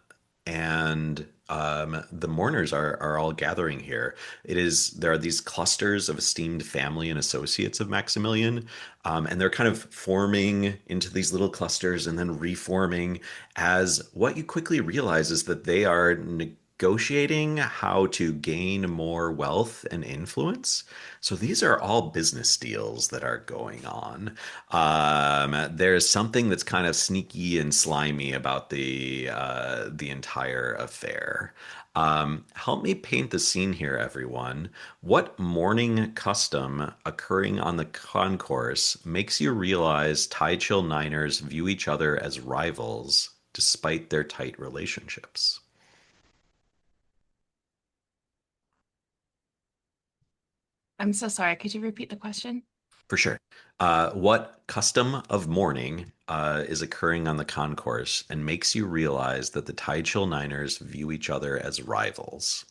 and the mourners are all gathering here. There are these clusters of esteemed family and associates of Maximilian, and they're kind of forming into these little clusters and then reforming as what you quickly realize is that they are negotiating how to gain more wealth and influence. So these are all business deals that are going on. There's something that's kind of sneaky and slimy about the entire affair. Help me paint the scene here, everyone. What morning custom occurring on the concourse makes you realize Tai Chill Niners view each other as rivals despite their tight relationships? I'm so sorry. Could you repeat the question? For sure. What custom of mourning is occurring on the concourse and makes you realize that the Tai Chill Niners view each other as rivals?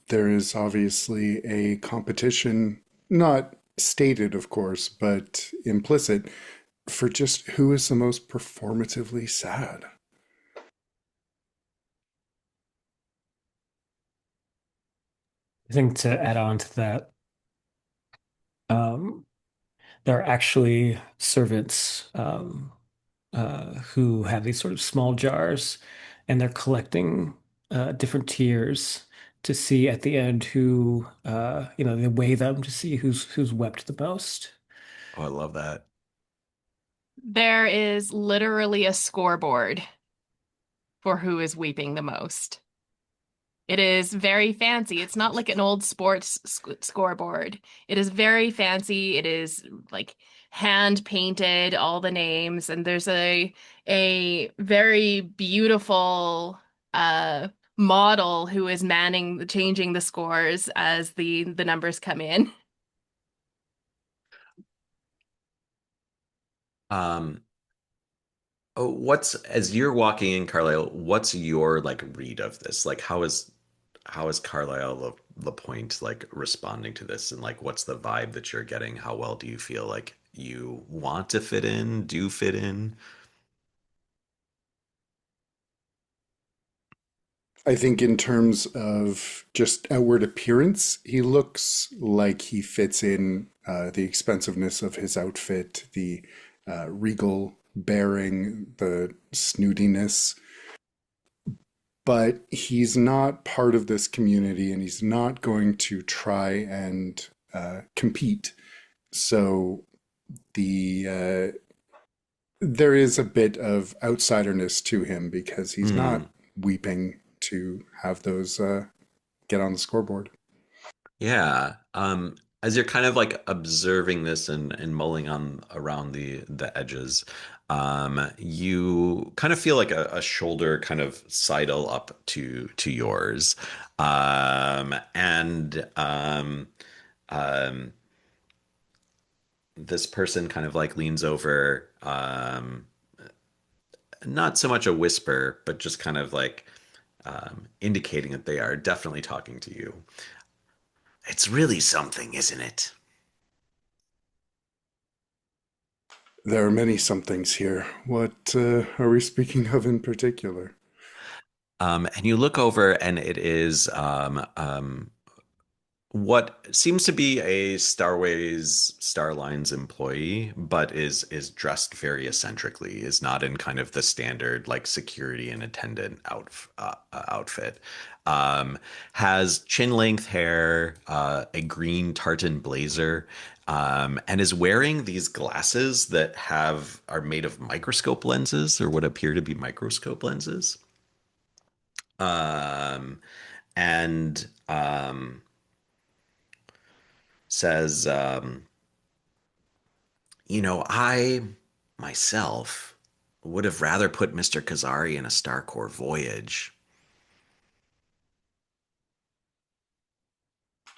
There is obviously a competition, not stated, of course, but implicit, for just who is the most performatively sad. I think to add on to that, um, there are actually servants who have these sort of small jars, and they're collecting different tiers to see at the end who, they weigh them to see who's wept the most. Oh, I love that. There is literally a scoreboard for who is weeping the most. It is very fancy. It's not like an old sports scoreboard. It is very fancy. It is like hand painted, all the names, and there's a very beautiful uh model who is changing the scores as the numbers come in. Um, as you're walking in, Carlisle, what's your like read of this? Like, how is Carlisle Lapointe like responding to this, and like, what's the vibe that you're getting? How well do you feel like you want to fit in? Do fit in? I think, in terms of just outward appearance, he looks like he fits in, the expensiveness of his outfit, the regal bearing, the snootiness. But he's not part of this community and he's not going to try and compete. So there is a bit of outsiderness to him because he's Hmm. not weeping to have those get on the scoreboard. Yeah. As you're kind of like observing this and mulling on around the edges, you kind of feel like a shoulder kind of sidle up to yours. And um, this person kind of like leans over, not so much a whisper, but just kind of like indicating that they are definitely talking to you. It's really something, isn't it? There are many somethings here. What are we speaking of in particular? And you look over, and it is what seems to be a Starways Starlines employee, but is dressed very eccentrically. Is not in kind of the standard like security and attendant outfit. Um, has chin length hair, a green tartan blazer, and is wearing these glasses that have are made of microscope lenses or what appear to be microscope lenses. Um, and says, I myself would have rather put Mr. Kazari in a Starcore voyage,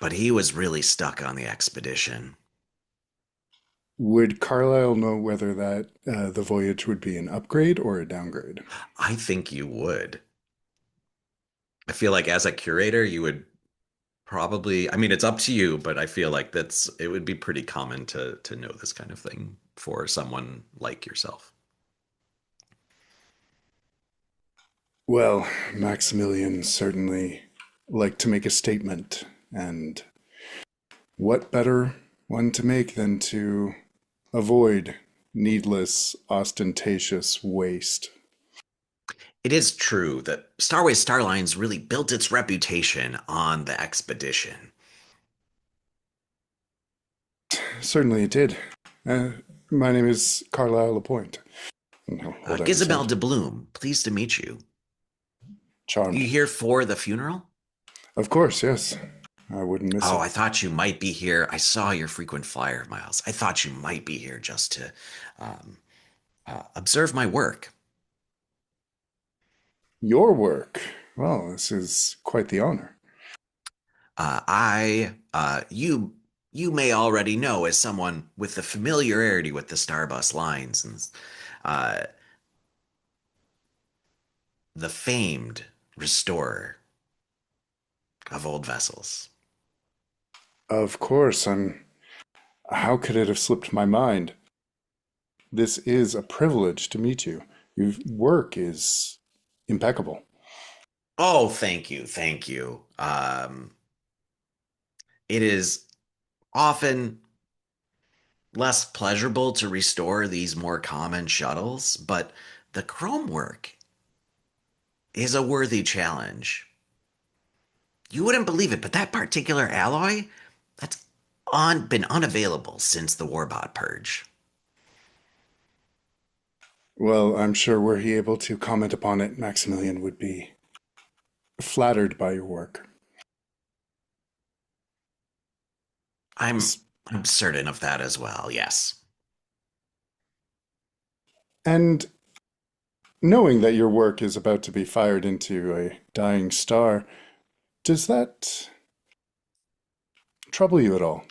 but he was really stuck on the expedition. Would Carlisle know whether that the voyage would be an upgrade or a downgrade? I think you would. I feel like as a curator, you would probably, I mean, it's up to you, but I feel like it would be pretty common to know this kind of thing for someone like yourself. Well, Maximilian certainly liked to make a statement, and what better one to make than to avoid needless, ostentatious waste? It is true that Starways Starlines really built its reputation on the expedition. Certainly it did. Uh, my name is Carlisle Lapointe. And he'll hold out his Gisabelle hand. de Bloom, pleased to meet you. Charmed. You here for the funeral? Of course, yes. I wouldn't miss Oh, it. I thought you might be here. I saw your frequent flyer miles. I thought you might be here just to um, observe my work. Your work. Well, this is quite the honor. You may already know as someone with the familiarity with the Starbus lines and uh, the famed restorer of old vessels. Of course, I'm. How could it have slipped my mind? This is a privilege to meet you. Your work is impeccable. Oh, thank you, thank you. It is often less pleasurable to restore these more common shuttles, but the chrome work is a worthy challenge. You wouldn't believe it, but that particular alloy, that's been unavailable since the Warbot purge. Well, I'm sure were he able to comment upon it, Maximilian would be flattered by your work. I'm S- I'm certain of that as well. Yes. And knowing that your work is about to be fired into a dying star, does that trouble you at all?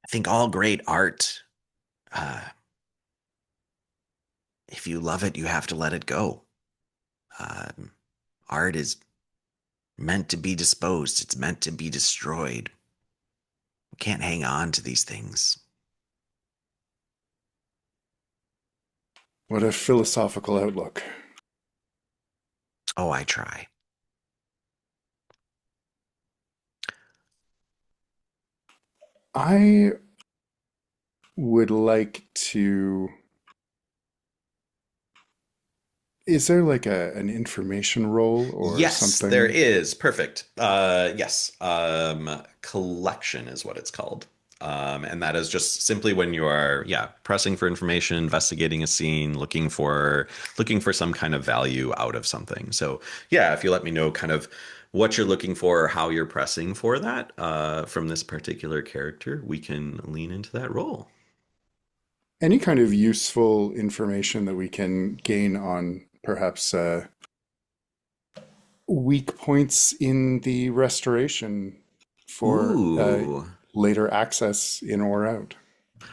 I think all great art, uh, if you love it, you have to let it go. Um, Art is meant to be disposed. It's meant to be destroyed. We can't hang on to these things. What a philosophical outlook. Oh, I try. I would like to. Is there like an information role or Yes, there something? is. Perfect. Yes. Collection is what it's called. And that is just simply when you are, yeah, pressing for information, investigating a scene, looking for some kind of value out of something. So, yeah, if you let me know kind of what you're looking for or how you're pressing for that from this particular character, we can lean into that role. Any kind of useful information that we can gain on perhaps weak points in the restoration for Ooh. later access in or out.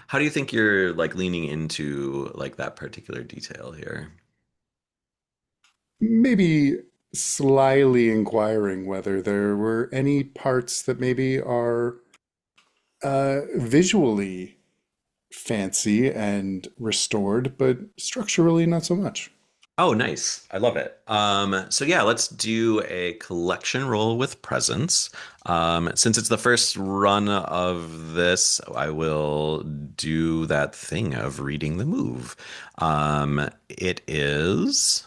How do you think you're like leaning into like that particular detail here? Maybe slyly inquiring whether there were any parts that maybe are visually fancy and restored, but structurally not so much. Oh, nice. I love it. So yeah, let's do a collection roll with presents. Since it's the first run of this, I will do that thing of reading the move. It is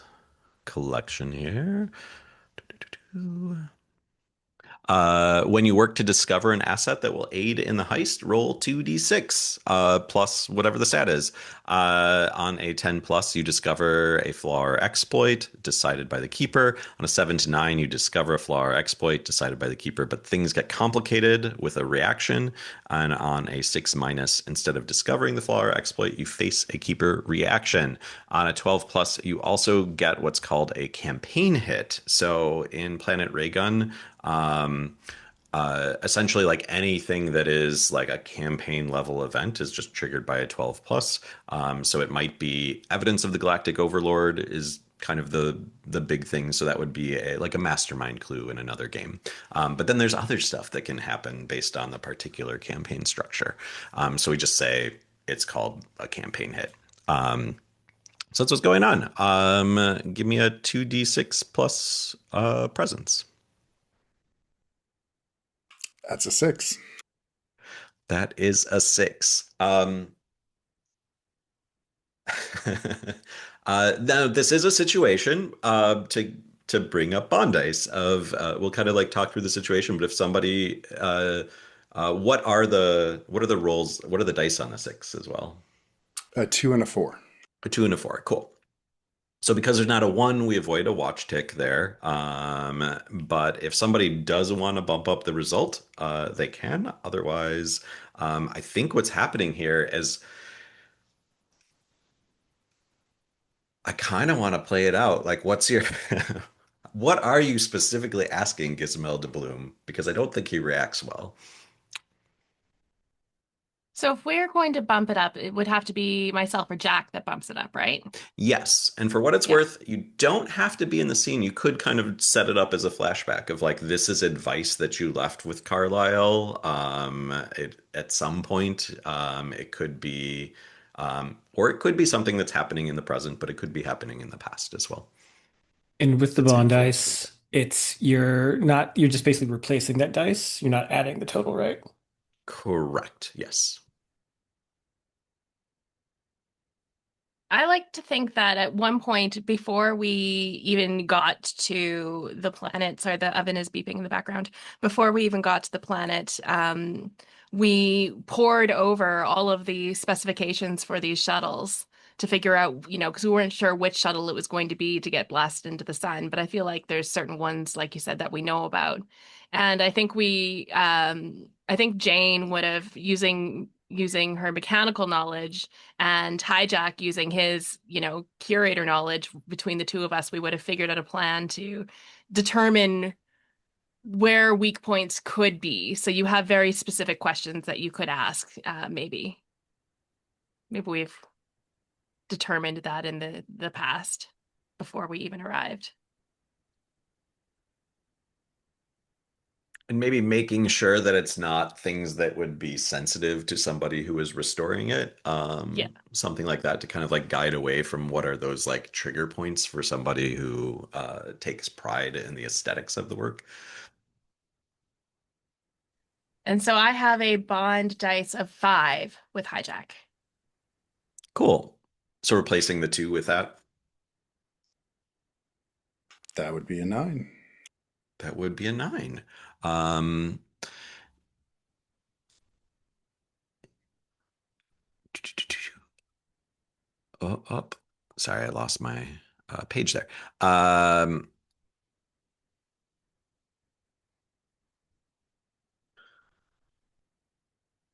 collection here. When you work to discover an asset that will aid in the heist, roll 2d6 plus whatever the stat is. On a 10 plus, you discover a flaw or exploit decided by the keeper. On a 7 to 9, you discover a flaw or exploit decided by the keeper, but things get complicated with a reaction. And on a 6 minus, instead of discovering the flaw or exploit, you face a keeper reaction. On a 12 plus, you also get what's called a campaign hit. So in Planet Raygun, um, essentially, like anything that is like a campaign level event is just triggered by a 12 plus. So it might be evidence of the Galactic Overlord is kind of the big thing. So that would be like a mastermind clue in another game. But then there's other stuff that can happen based on the particular campaign structure. So we just say it's called a campaign hit. Um, so that's what's going on. Give me a 2d6 plus presence. That's a 6. That is a 6. Now this is a situation to bring up bond dice of we'll kind of like talk through the situation, but if somebody what are the rolls, what are the dice on the 6 as well? A 2 and a 4. A 2 and a 4. Cool. So because there's not a 1, we avoid a watch tick there. But if somebody does want to bump up the result, they can. Otherwise, I think what's happening here is I kind of want to play it out. Like, what's your, what are you specifically asking Gizmo to bloom? Because I don't think he reacts well. So if we're going to bump it up, it would have to be myself or Jack that bumps it up, right? Yes, and for what it's Yeah. worth, you don't have to be in the scene. You could kind of set it up as a flashback of like this is advice that you left with Carlisle. At some point, it could be, or it could be something that's happening in the present, but it could be happening in the past as well. And with the That's bond influencing dice, it's you're just basically replacing that dice. You're not adding the total, right? correct. Yes. I like to think that at one point before we even got to the planet, sorry, the oven is beeping in the background. Before we even got to the planet, we poured over all of the specifications for these shuttles to figure out, because we weren't sure which shuttle it was going to be to get blasted into the sun. But I feel like there's certain ones, like you said, that we know about. And I think Jane would have using her mechanical knowledge and Hijack using his, curator knowledge between the two of us, we would have figured out a plan to determine where weak points could be. So you have very specific questions that you could ask, maybe. Maybe we've determined that in the past before we even arrived. And maybe making sure that it's not things that would be sensitive to somebody who is restoring it. Yeah. Something like that to kind of like guide away from what are those like trigger points for somebody who takes pride in the aesthetics of the work. And so I have a bond dice of 5 with Hijack. Cool. So replacing the 2 with that, That would be a 9. that would be a 9. Um, oh, up. Sorry, I lost my page there. Um,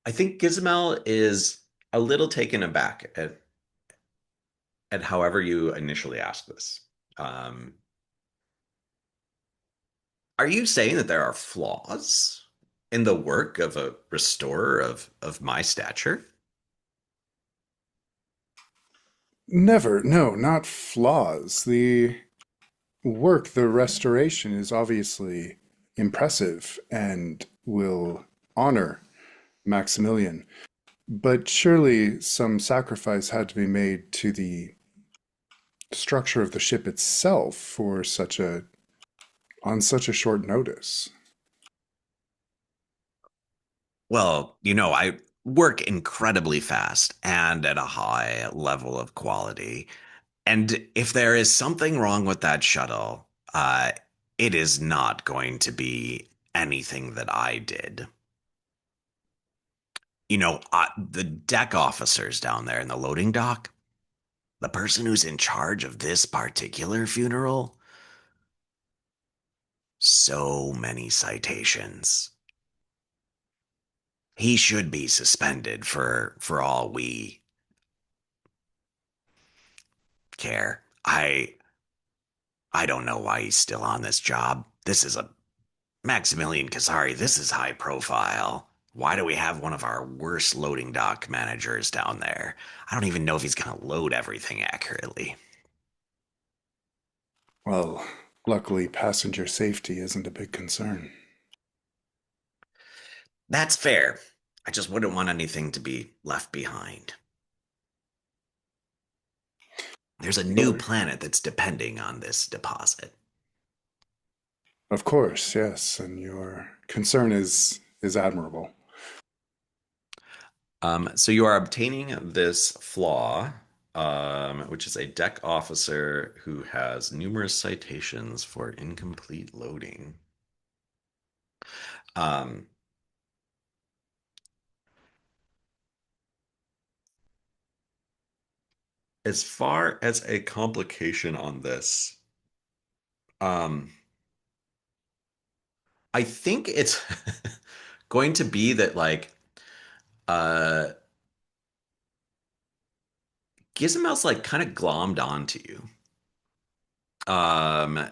I think Gizmel is a little taken aback at however you initially asked this. Um, are you saying that there are flaws in the work of a restorer of my stature? Never, no, not flaws. The restoration is obviously impressive and will honor Maximilian. But surely some sacrifice had to be made to the structure of the ship itself for such a short notice. Well, I work incredibly fast and at a high level of quality. And if there is something wrong with that shuttle, it is not going to be anything that I did. The deck officers down there in the loading dock, the person who's in charge of this particular funeral, so many citations. He should be suspended for all we care. I don't know why he's still on this job. This is a Maximilian Kazari, this is high profile. Why do we have one of our worst loading dock managers down there? I don't even know if he's going to load everything accurately. Well, luckily, passenger safety isn't a big concern. That's fair. I just wouldn't want anything to be left behind. There's a new Sure. planet that's depending on this deposit. Of course, yes, and your concern is admirable. So you are obtaining this flaw, which is a deck officer who has numerous citations for incomplete loading. Um, as far as a complication on this, um, I think it's going to be that uh Gizmel's kind of glommed onto you.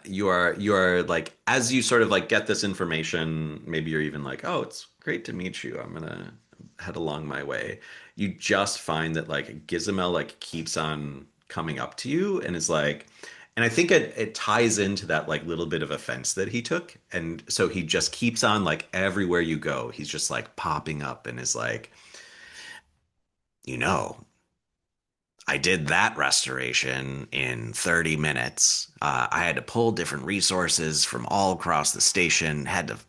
You are like, as you sort of get this information, maybe you're even like, oh, it's great to meet you, I'm gonna head along my way. You just find that Gizmo keeps on coming up to you and is like, and I think it ties into that little bit of offense that he took, and so he just keeps on everywhere you go he's just popping up and is like, you know I did that restoration in 30 minutes. I had to pull different resources from all across the station, had to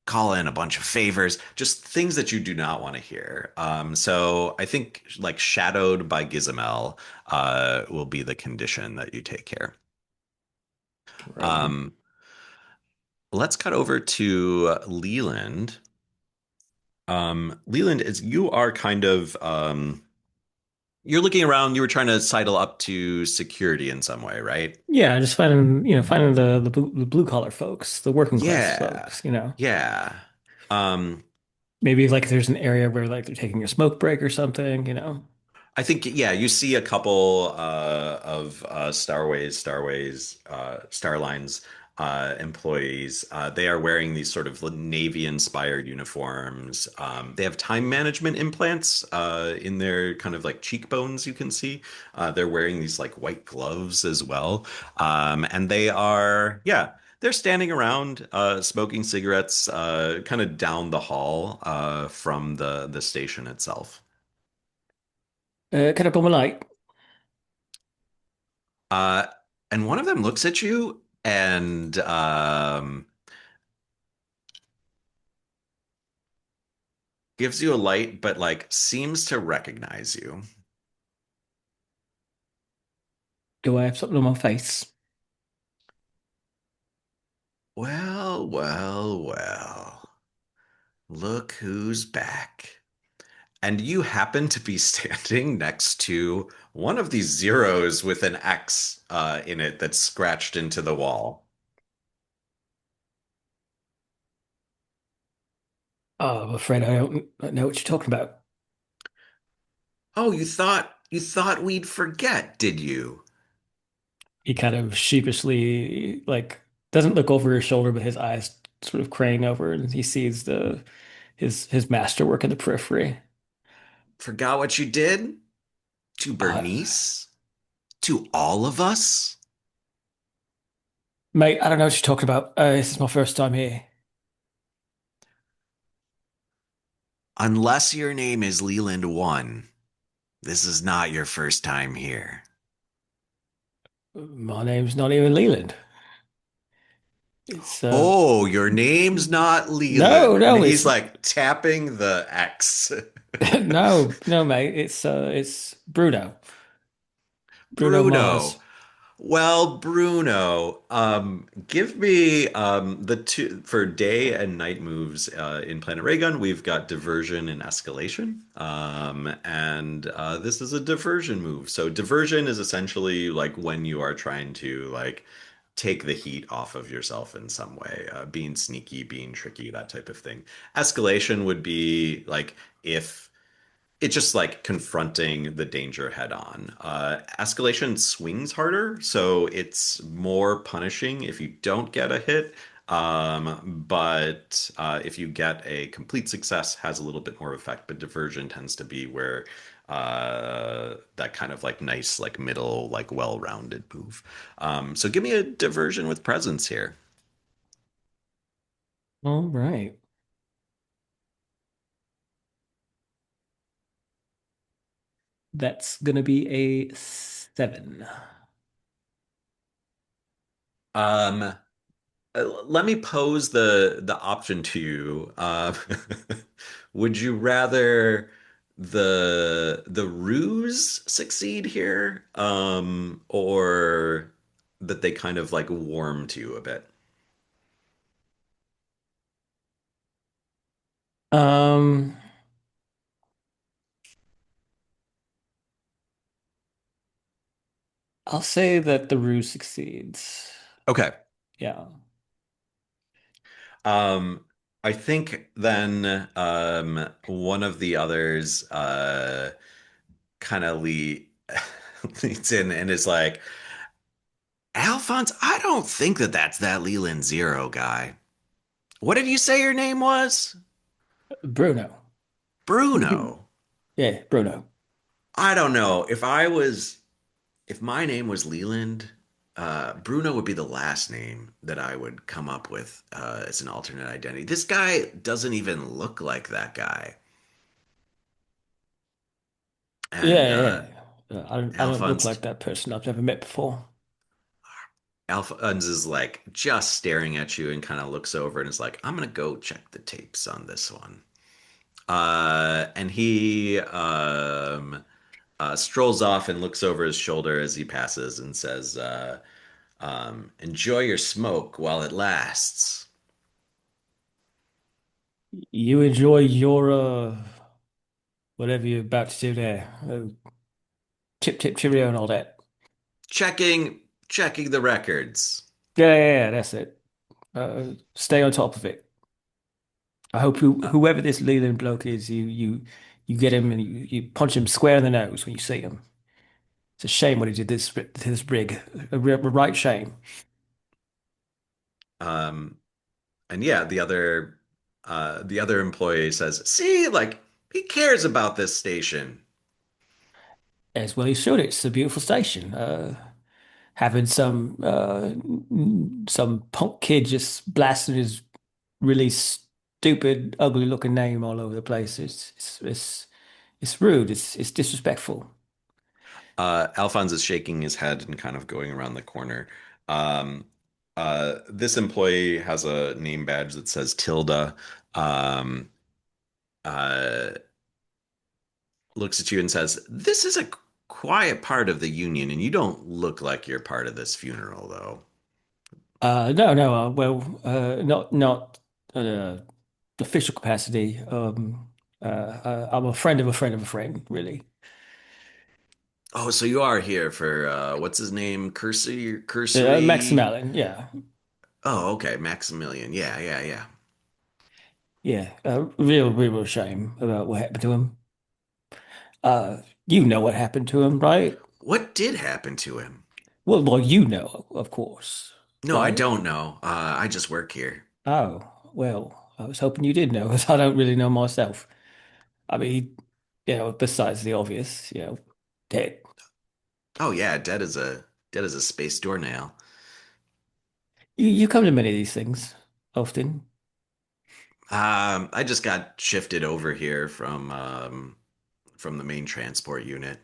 call in a bunch of favors, just things that you do not want to hear. So I think shadowed by Gizamel will be the condition that you take care. Right on. Um, let's cut over to Leland. Leland, is you are kind of you're looking around, you were trying to sidle up to security in some way, right? Yeah, just finding the blue collar folks, the working class Yeah. folks, you know. Yeah. Um, Maybe like there's an area where like they're taking a smoke break or something, you know. I think, yeah, you see a couple of Starlines employees. They are wearing these sort of Navy-inspired uniforms. They have time management implants in their kind of cheekbones, you can see. They're wearing these white gloves as well. And they are, yeah, they're standing around smoking cigarettes kind of down the hall from the station itself. Can I pull my light? Uh, and one of them looks at you and gives you a light, but seems to recognize you. Do I have something on my face? Well, well, well. Look who's back. And you happen to be standing next to one of these zeros with an X in it that's scratched into the wall. Oh, I'm afraid I don't know what you're talking about. Oh, you thought we'd forget, did you? He kind of sheepishly like doesn't look over his shoulder, but his eyes sort of crane over and he sees the his masterwork in the periphery. Forgot what you did? To Uh, Bernice? To all of us? Mate, I don't know what you're talking about. This is my first time here. Unless your name is Leland 1, this is not your first time here. My name's not even Leland. It's Oh, your name's not no, Leland. And no, he's it's like tapping the X. no, no, mate. It's Bruno. Bruno Bruno. Mars. Well, Bruno, give me the two for day and night moves in Planet Raygun. We've got diversion and escalation, and this is a diversion move. So diversion is essentially like when you are trying to like take the heat off of yourself in some way, being sneaky, being tricky, that type of thing. Escalation would be like if it's just like confronting the danger head on. Escalation swings harder, so it's more punishing if you don't get a hit. But if you get a complete success, has a little bit more effect. But diversion tends to be where that kind of like nice, like middle, like well-rounded move. So give me a diversion with presence here. All right. That's gonna be a 7. Um, Let me pose the option to you. Would you rather the ruse succeed here, or that they kind of like warm to you a bit? Um, I'll say that the ruse succeeds. Okay. Yeah. Um, I think then one of the others kind of leads in and is like, Alphonse, I don't think that that's that Leland Zero guy. What did you say your name was? Bruno. Bruno. Yeah, Bruno. I don't know. If my name was Leland, Bruno would be the last name that I would come up with as an alternate identity. This guy doesn't even look like that guy. And Yeah, yeah. I don't look Alphonse like that person I've never met before. Alphonse is like just staring at you and kind of looks over and is like, I'm gonna go check the tapes on this one. And he strolls off and looks over his shoulder as he passes and says, enjoy your smoke while it lasts. You enjoy your whatever you're about to do there. Chip chip cheerio and all that. Checking the records. Yeah, yeah, yeah, that's it. Stay on top of it. I hope Uh, whoever this Leland bloke is, you get him and you punch him square in the nose when you see him. It's a shame what he did to this rig. A right shame. um, and yeah, the other employee says, "See, like he cares about this station." As well he should. It's a beautiful station. Having some punk kid just blasting his really stupid, ugly looking name all over the place. It's rude. It's disrespectful. Alphonse is shaking his head and kind of going around the corner. Um, this employee has a name badge that says Tilda. Um, uh, Looks at you and says, "This is a quiet part of the union, and you don't look like you're part of this funeral, though." No, no. Well, not uh, official capacity. I'm a friend of a friend of a friend, really. Oh, so you are here for what's his name? Cursory? Maximilian, yeah, Oh, okay, Maximilian. Yeah, yeah, yeah. yeah. Real shame about what happened to him. You know what happened to him, right? What did happen to him? Well, you know, of course, No, I right? don't know. I just work here. Oh, well, I was hoping you did know, because I don't really know myself. I mean, besides the obvious, dead. Oh yeah, dead as a space doornail. You come to many of these things often. I just got shifted over here from the main transport unit.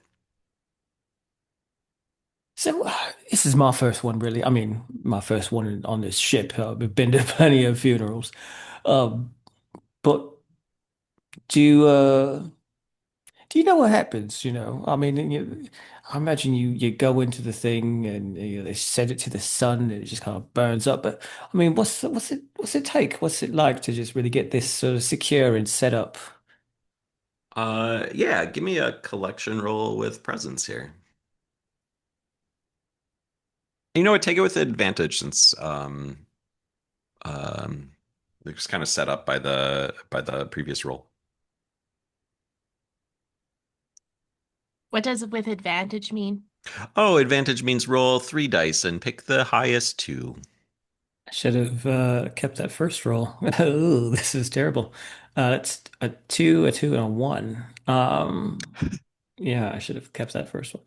So this is my first one, really. I mean, my first one on this ship. I've been to plenty of funerals. Um, but do you do you know what happens? I mean, I imagine you go into the thing and they send it to the sun and it just kind of burns up. But I mean, what's it take? What's it like to just really get this sort of secure and set up? Yeah, give me a collection roll with presents here. You know what? Take it with advantage since um, it's kind of set up by the previous roll. What does with advantage mean? Oh, advantage means roll three dice and pick the highest two. I should have kept that first roll. Oh, this is terrible. It's a two, and a one. Yeah, I should have kept that first one.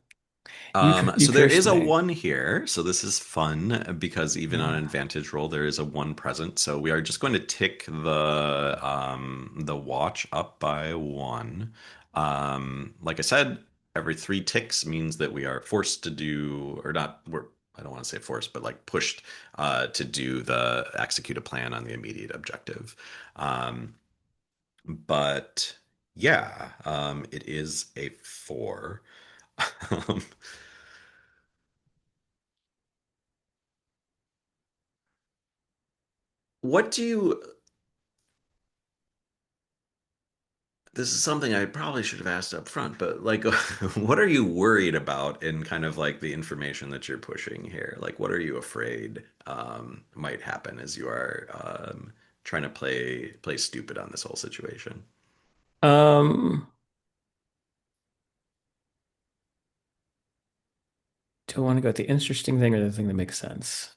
You So there cursed is a me. one here. So this is fun because even on an Uh, advantage roll, there is a one present. So we are just going to tick the watch up by one. Like I said, every three ticks means that we are forced to do, or not, I don't want to say forced, but like pushed to do the execute a plan on the immediate objective. Um, but yeah, it is a four. Um, what do you This is something I probably should have asked up front, but like, what are you worried about in kind of like the information that you're pushing here? Like, what are you afraid might happen as you are trying to play stupid on this whole situation? Um, do I want to go with the interesting thing or the thing that makes sense?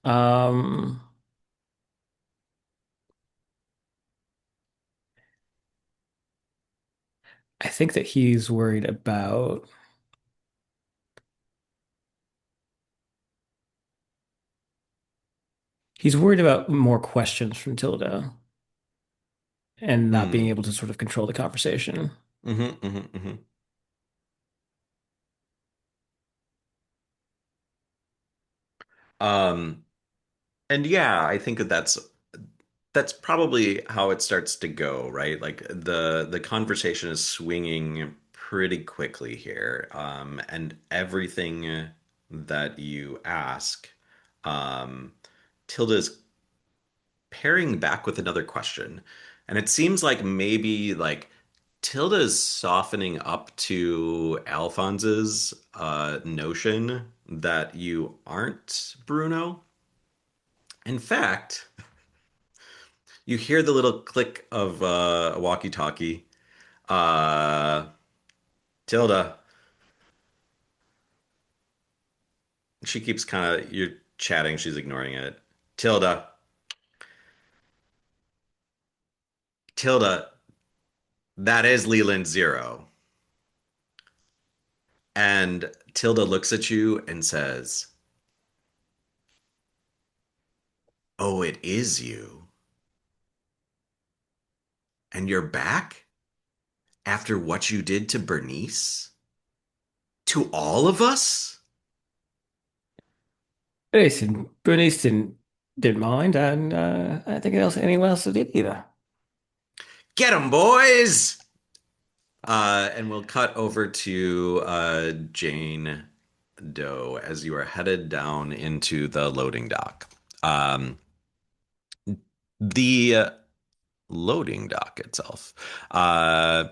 I think that he's worried about more questions from Tilda and not being Hmm. able to sort of control the conversation. Mm-hmm. Um, and yeah, I think that that's probably how it starts to go, right? Like the conversation is swinging pretty quickly here, and everything that you ask, um, Tilda's pairing back with another question, and it seems like maybe like Tilda's softening up to Alphonse's notion that you aren't Bruno. In fact, you hear the little click of a walkie-talkie. Uh, Tilda, she keeps kind of, you're chatting, she's ignoring it. Tilda, Tilda, that is Leland Zero. And Tilda looks at you and says, "Oh, it is you. And you're back after what you did to Bernice? To all of us? Listen, Bernice didn't mind, and I don't think anyone else did either. Get 'em, boys!" And we'll cut over to Jane Doe as you are headed down into the loading dock. Um, the loading dock itself. Uh,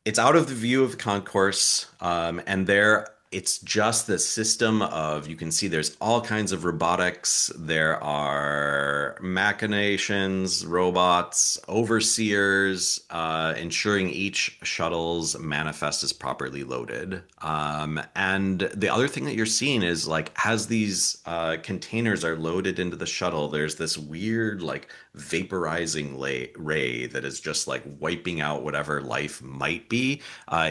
it's out of the view of the concourse, and there it's just the system of you can see there's all kinds of robotics. There are machinations, robots, overseers, ensuring each shuttle's manifest is properly loaded. And the other thing that you're seeing is like as these containers are loaded into the shuttle, there's this weird like vaporizing ray that is just like wiping out whatever life might be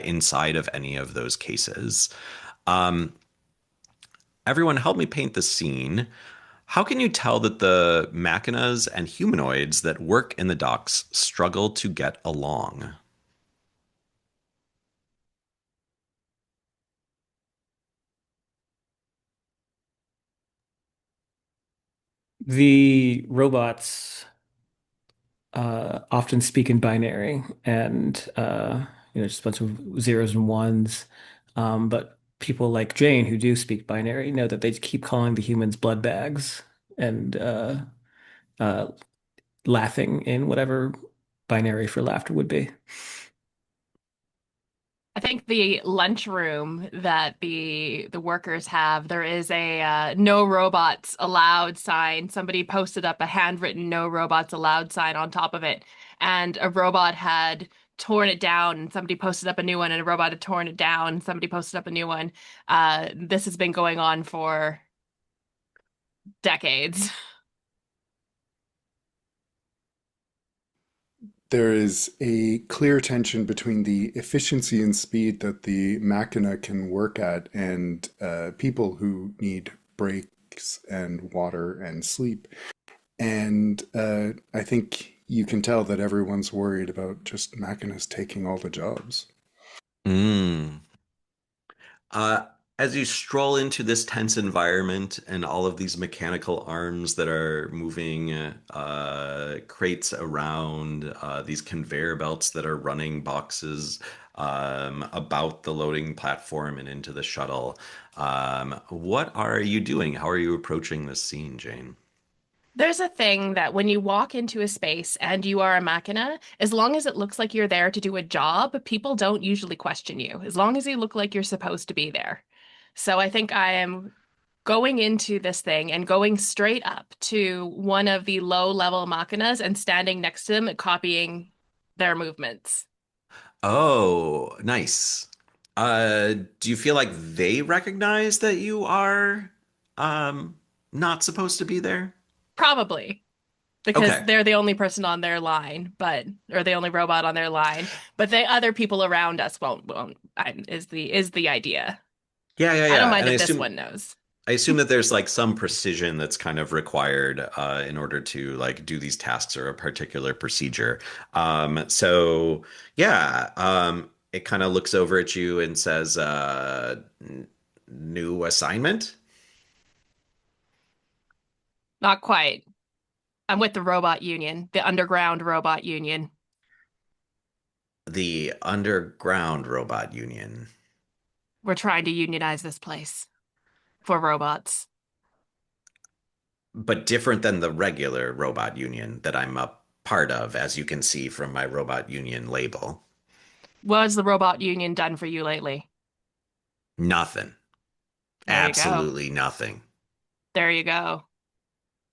inside of any of those cases. Um, Everyone, help me paint the scene. How can you tell that the machinas and humanoids that work in the docks struggle to get along? The robots often speak in binary and just a bunch of zeros and ones. But people like Jane who do speak binary know that they keep calling the humans blood bags and uh, laughing in whatever binary for laughter would be. I think the lunchroom that the workers have, there is a no robots allowed sign. Somebody posted up a handwritten no robots allowed sign on top of it, and a robot had torn it down, and somebody posted up a new one, and a robot had torn it down, and somebody posted up a new one. This has been going on for decades. There is a clear tension between the efficiency and speed that the machina can work at and people who need breaks and water and sleep. And I think you can tell that everyone's worried about just machinas taking all the jobs. Mm. Uh, as you stroll into this tense environment and all of these mechanical arms that are moving crates around, these conveyor belts that are running boxes about the loading platform and into the shuttle, what are you doing? How are you approaching this scene, Jane? There's a thing that when you walk into a space and you are a machina, as long as it looks like you're there to do a job, people don't usually question you, as long as you look like you're supposed to be there. So I think I am going into this thing and going straight up to one of the low-level machinas and standing next to them, copying their movements. Oh, nice. Do you feel like they recognize that you are um, not supposed to be there? Probably because Okay. they're the only person on their line, but or the only robot on their line, but the other people around us is the idea. Yeah, yeah, I don't yeah. mind And if this one knows. I assume that there's like some precision that's kind of required in order to like do these tasks or a particular procedure. So yeah, it kind of looks over at you and says, "New assignment." Not quite. I'm with the robot union, the underground robot union. The Underground Robot Union, We're trying to unionize this place for robots. but different than the regular robot union that I'm a part of, as you can see from my robot union label. What has the robot union done for you lately? Nothing. There you go. Absolutely nothing. There you go.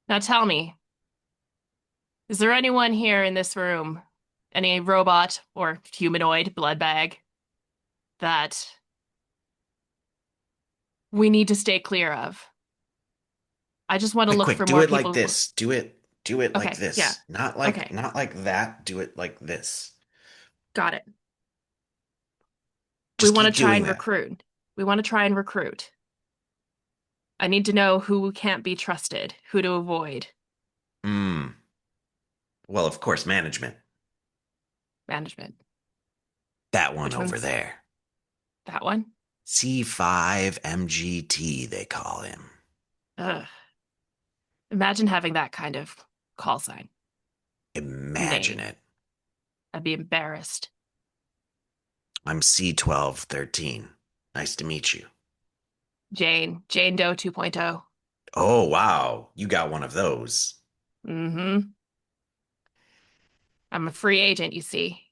Now tell me, is there anyone here in this room, any robot or humanoid blood bag that we need to stay clear of? I just want to Quick, look quick, for do more it like people. this. Do it like Okay, yeah. this. Okay, Not like that. Do it like this. got it. We Just want to keep try doing and that. recruit. We want to try and recruit. I need to know who can't be trusted, who to avoid. Hmm. Well, of course, management. Management. That one Which over one's there. that one? C5 MGT, they call him. Ugh. Imagine having that kind of call sign Imagine name. it. I'd be embarrassed. I'm C1213. Nice to meet you. Jane Doe 2.0. Oh, wow. You got one of those. Mm-hmm. I'm a free agent, you see.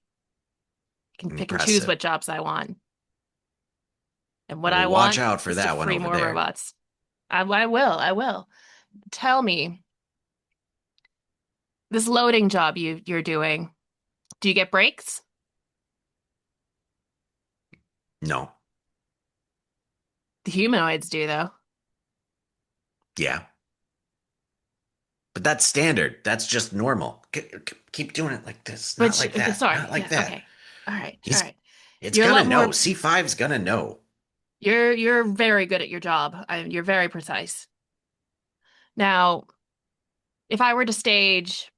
I can pick and choose Impressive. what jobs I want. And what Well, I watch want out for is to that one free over more there. robots. I will, I will. Tell me, this loading job you're doing, do you get breaks? No. The humanoids do, though. Yeah. But that's standard. That's just normal. Keep doing it like this. Not Which, like that. sorry, Not like yeah, that. okay. All right, all He's right. it's You're a gonna lot know. more, C5's gonna know. you're very good at your job. You're very precise. Now, if I were to stage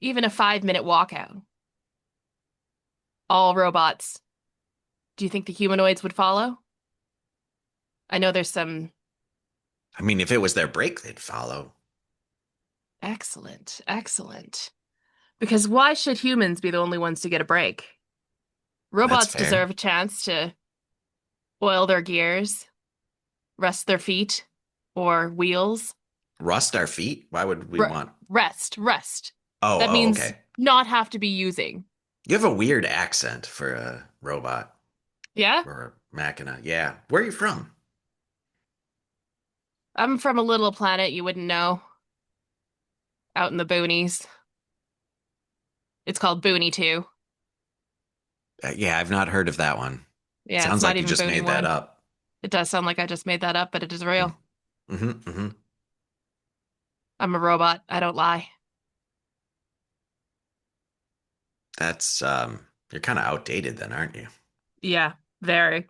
even a 5-minute walkout, all robots, do you think the humanoids would follow? I know there's some, I mean, if it was their break, they'd follow. Excellent, excellent. Because why should humans be the only ones to get a break? That's Robots fair. deserve a chance to oil their gears, rest their feet or wheels. Rust our feet? Why would we want? Rest. Oh, That oh, means okay. not have to be using. You have a weird accent for a robot Yeah? or a machina. Yeah. Where are you from? I'm from a little planet you wouldn't know, out in the boonies. It's called Booney 2. Yeah, I've not heard of that one. Yeah, it's Sounds not like you even just Booney made that 1. up. It does sound like I just made that up, but it is real. Mm-hmm, mm-hmm. I'm a robot. I don't lie. That's you're kind of outdated then, aren't you? Yeah, very.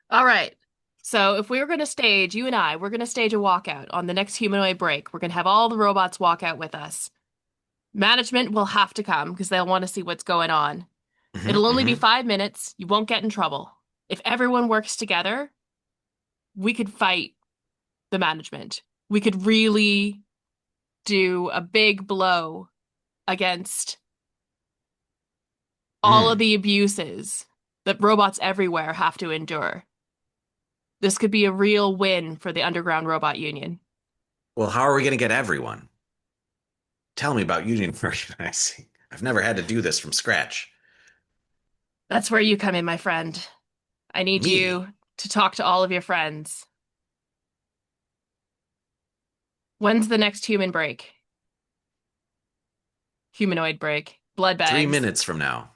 All right. So if we were going to stage, you and I, we're going to stage a walkout on the next humanoid break. We're going to have all the robots walk out with us. Management will have to come because they'll want to see what's going on. It'll Mm-hmm, only be mm-hmm. 5 minutes. You won't get in trouble. If everyone works together, we could fight the management. We could really do a big blow against all of Mm. the abuses that robots everywhere have to endure. This could be a real win for the Underground Robot Union. Well, how are we going to get everyone? Tell me about union organizing. I've never had to do this from scratch. That's where you come in, my friend. I need Me? you to talk to all of your friends. When's the next human break? Humanoid break. Blood Three bags. minutes from now.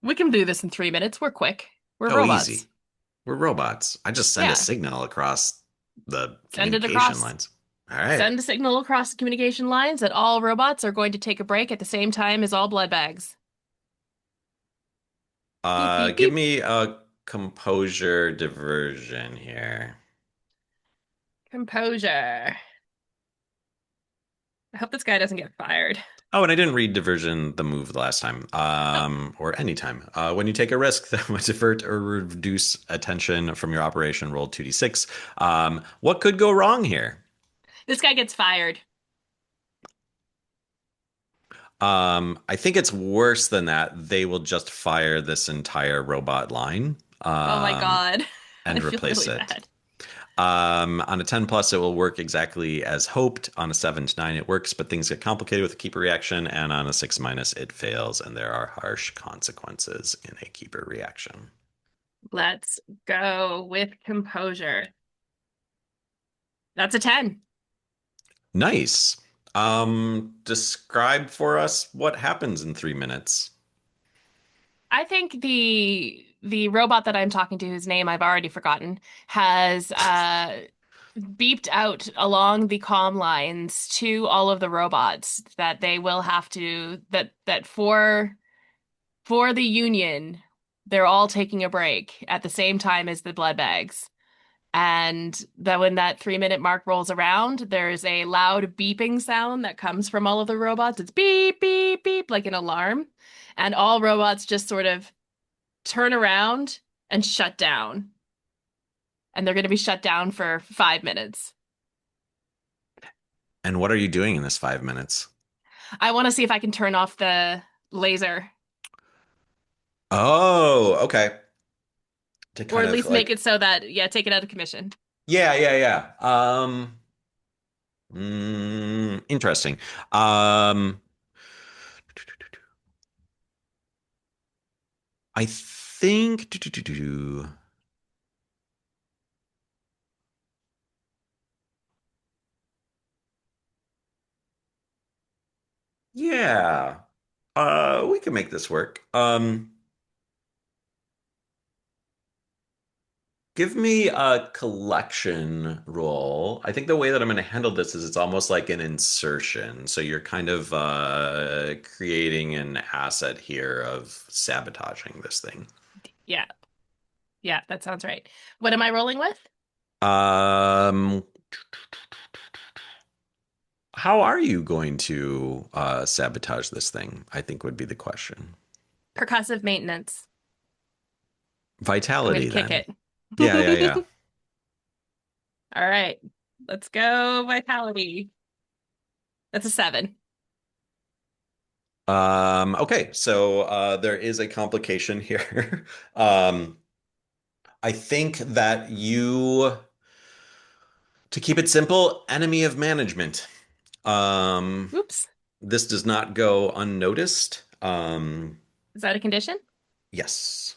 We can do this in 3 minutes. We're quick. We're Oh, robots. easy. We're robots. I just send a Yeah. signal across the Send it communication across. lines. All right. Send a signal across the communication lines that all robots are going to take a break at the same time as all blood bags. Beep, beep, Give beep. me a composure diversion here. Composure. I hope this guy doesn't get fired. Oh, and I didn't read diversion the move the last time, Oh, or any time. When you take a risk that would divert or reduce attention from your operation, roll 2d6. What could go wrong here? this guy gets fired. I think it's worse than that. They will just fire this entire robot line, Oh my God. I and feel replace really it. bad. On a 10 plus, it will work exactly as hoped. On a 7 to 9, it works, but things get complicated with the keeper reaction. And on a 6 minus, it fails, and there are harsh consequences in a keeper reaction. Let's go with composure. That's a 10. Nice. Describe for us what happens in 3 minutes. I think the robot that I'm talking to, whose name I've already forgotten, has beeped out along the comm lines to all of the robots that they will have to that for the Union, they're all taking a break at the same time as the blood bags. And that when that 3 minute mark rolls around, there's a loud beeping sound that comes from all of the robots. It's beep, beep, beep, like an alarm. And all robots just sort of turn around and shut down. And they're going to be shut down for 5 minutes. And what are you doing in this 5 minutes? I want to see if I can turn off the laser, Oh, okay. To or kind at of least make like, it so that, yeah, take it out of commission. yeah, yeah, yeah. Interesting. Um, I think. Yeah. We can make this work. Give me a collection roll. I think the way that I'm going to handle this is it's almost like an insertion. So you're kind of creating an asset here of sabotaging this thing. Yeah, yeah, that sounds right. What am I rolling with? Um, how are you going to sabotage this thing? I think would be the question. Percussive maintenance. I'm going to Vitality, kick then. it. Yeah, yeah, yeah. All right. Let's go, vitality. That's a 7. Okay, so there is a complication here. Um, I think that to keep it simple, enemy of management. Um, Oops. this does not go unnoticed. Is that a condition? Yes.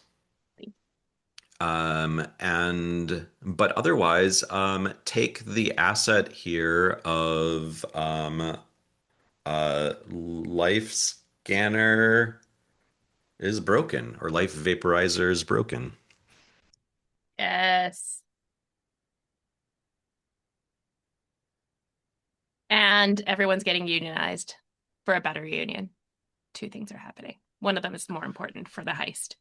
But otherwise, take the asset here of life scanner is broken or life vaporizer is broken. Yes. And everyone's getting unionized for a better union. Two things are happening. One of them is more important for the heist.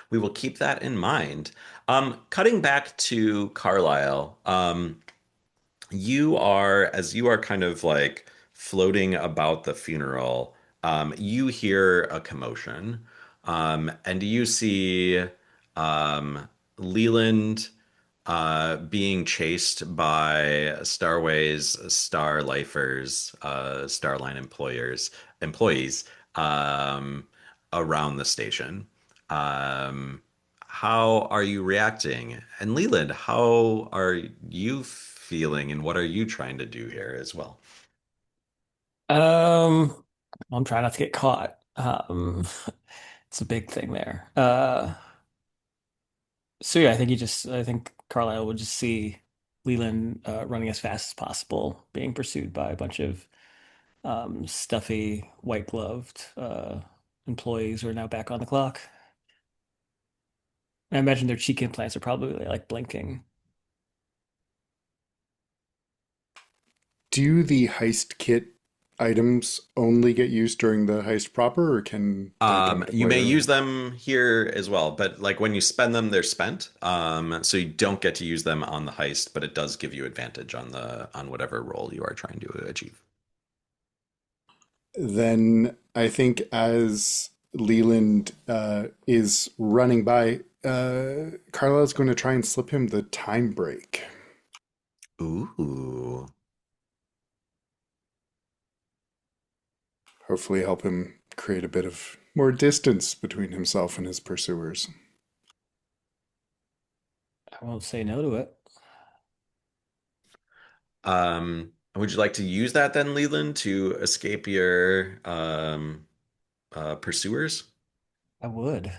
We will keep that in mind. Cutting back to Carlisle, as you are kind of like floating about the funeral, you hear a commotion, and you see Leland being chased by Starways Star Lifers, Starline employees, um, around the station. Um, how are you reacting? And Leland, how are you feeling, and what are you trying to do here as well? Um, I'm trying not to get caught. It's a big thing there. So yeah, I think Carlisle would just see Leland running as fast as possible, being pursued by a bunch of stuffy, white-gloved employees who are now back on the clock. And I imagine their cheek implants are probably like blinking. Do the heist kit items only get used during the heist proper, or can they come into You play may use earlier? them here as well, but like when you spend them, they're spent. So you don't get to use them on the heist, but it does give you advantage on whatever role you are trying to achieve. Then I think as Leland is running by, Carlisle's going to try and slip him the time break. Ooh. Hopefully, help him create a bit of more distance between himself and his pursuers. I won't say no to it. Would you like to use that then, Leland, to escape your pursuers? I would.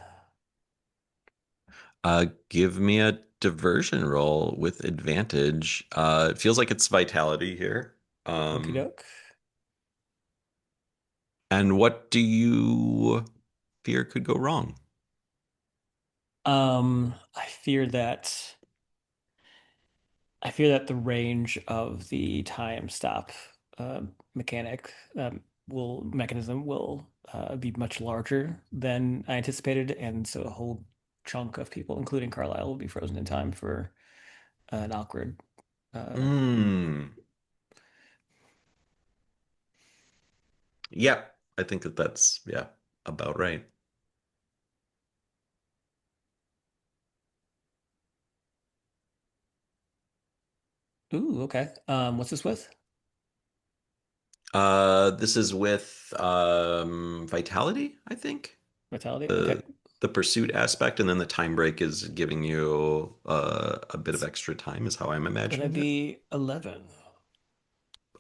Give me a diversion roll with advantage. It feels like it's vitality here. Okie Um, doke. and what do you fear could go wrong? I fear that the range of the time stop mechanic mechanism will be much larger than I anticipated, and so a whole chunk of people, including Carlisle, will be frozen in time for an awkward. Uh, Hmm. Yeah, I think that's yeah about right. ooh, okay. What's this with? This is with vitality, I think. Vitality. Okay, The pursuit aspect, and then the time break is giving you a bit of it's extra time, is how I'm gonna imagining it. be 11.